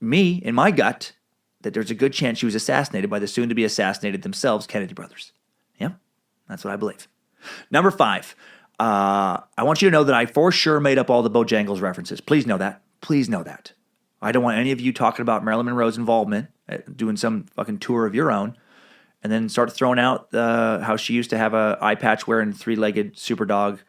in my gut, that there's a good chance she was assassinated by the soon-to-be assassinated themselves, Kennedy brothers. Yeah, that's what I believe. Number 5, I want you to know that I for sure made up all the Bojangles references. Please know that. Please know that. I don't want any of you talking about Marilyn Monroe's involvement, doing some fucking tour of your own, and then start throwing out how she used to have a eye patch wearing 3-legged super dog,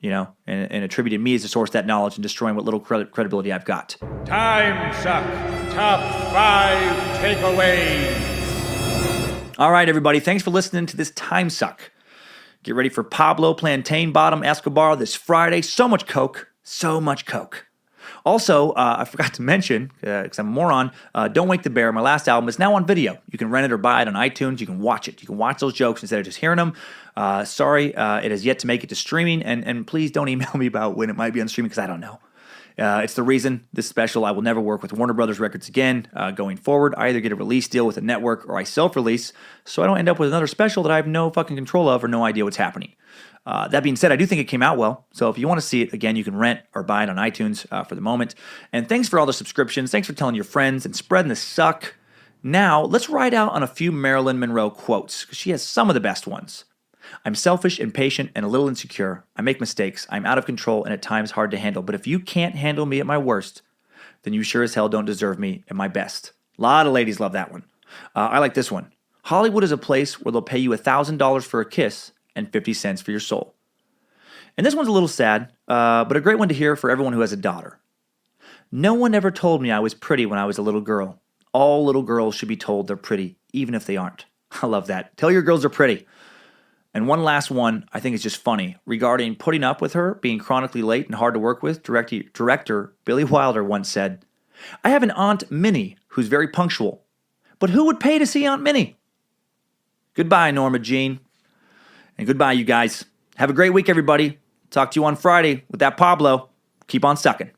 and attributing me as the source of that knowledge and destroying what little credibility I've got. Timesuck Top 5 Takeaways. All right, everybody. Thanks for listening to this Timesuck. Get ready for Pablo Plantain Bottom Escobar this Friday. So much coke. So much coke. Also, I forgot to mention, because I'm a moron, Don't Wake the Bear, my last album, is now on video. You can rent it or buy it on iTunes. You can watch it. You can watch those jokes instead of just hearing them. Sorry, it has yet to make it to streaming, and please don't email me about when it might be on streaming, because I don't know. It's the reason this special, I will never work with Warner Brothers Records again going forward. I either get a release deal with a network or I self-release, so I don't end up with another special that I have no fucking control of or no idea what's happening. That being said, I do think it came out well, so if you want to see it, again, you can rent or buy it on iTunes for the moment. And thanks for all the subscriptions. Thanks for telling your friends and spreading the suck. Now, let's ride out on a few Marilyn Monroe quotes, because she has some of the best ones. I'm selfish, impatient, and a little insecure. I make mistakes. I'm out of control and at times hard to handle. But if you can't handle me at my worst, then you sure as hell don't deserve me at my best. A lot of ladies love that one. I like this one. Hollywood is a place where they'll pay you $1,000 for a kiss and 50 cents for your soul. And this one's a little sad, but a great one to hear for everyone who has a daughter. No one ever told me I was pretty when I was a little girl. All little girls should be told they're pretty, even if they aren't. I love that. Tell your girls they're pretty. And one last one, I think is just funny, regarding putting up with her being chronically late and hard to work with. Director Billy Wilder once said, I have an Aunt Minnie who's very punctual, but who would pay to see Aunt Minnie? Goodbye, Norma Jean. And goodbye, you guys. Have a great week, everybody. Talk to you on Friday with that Pablo. Keep on sucking.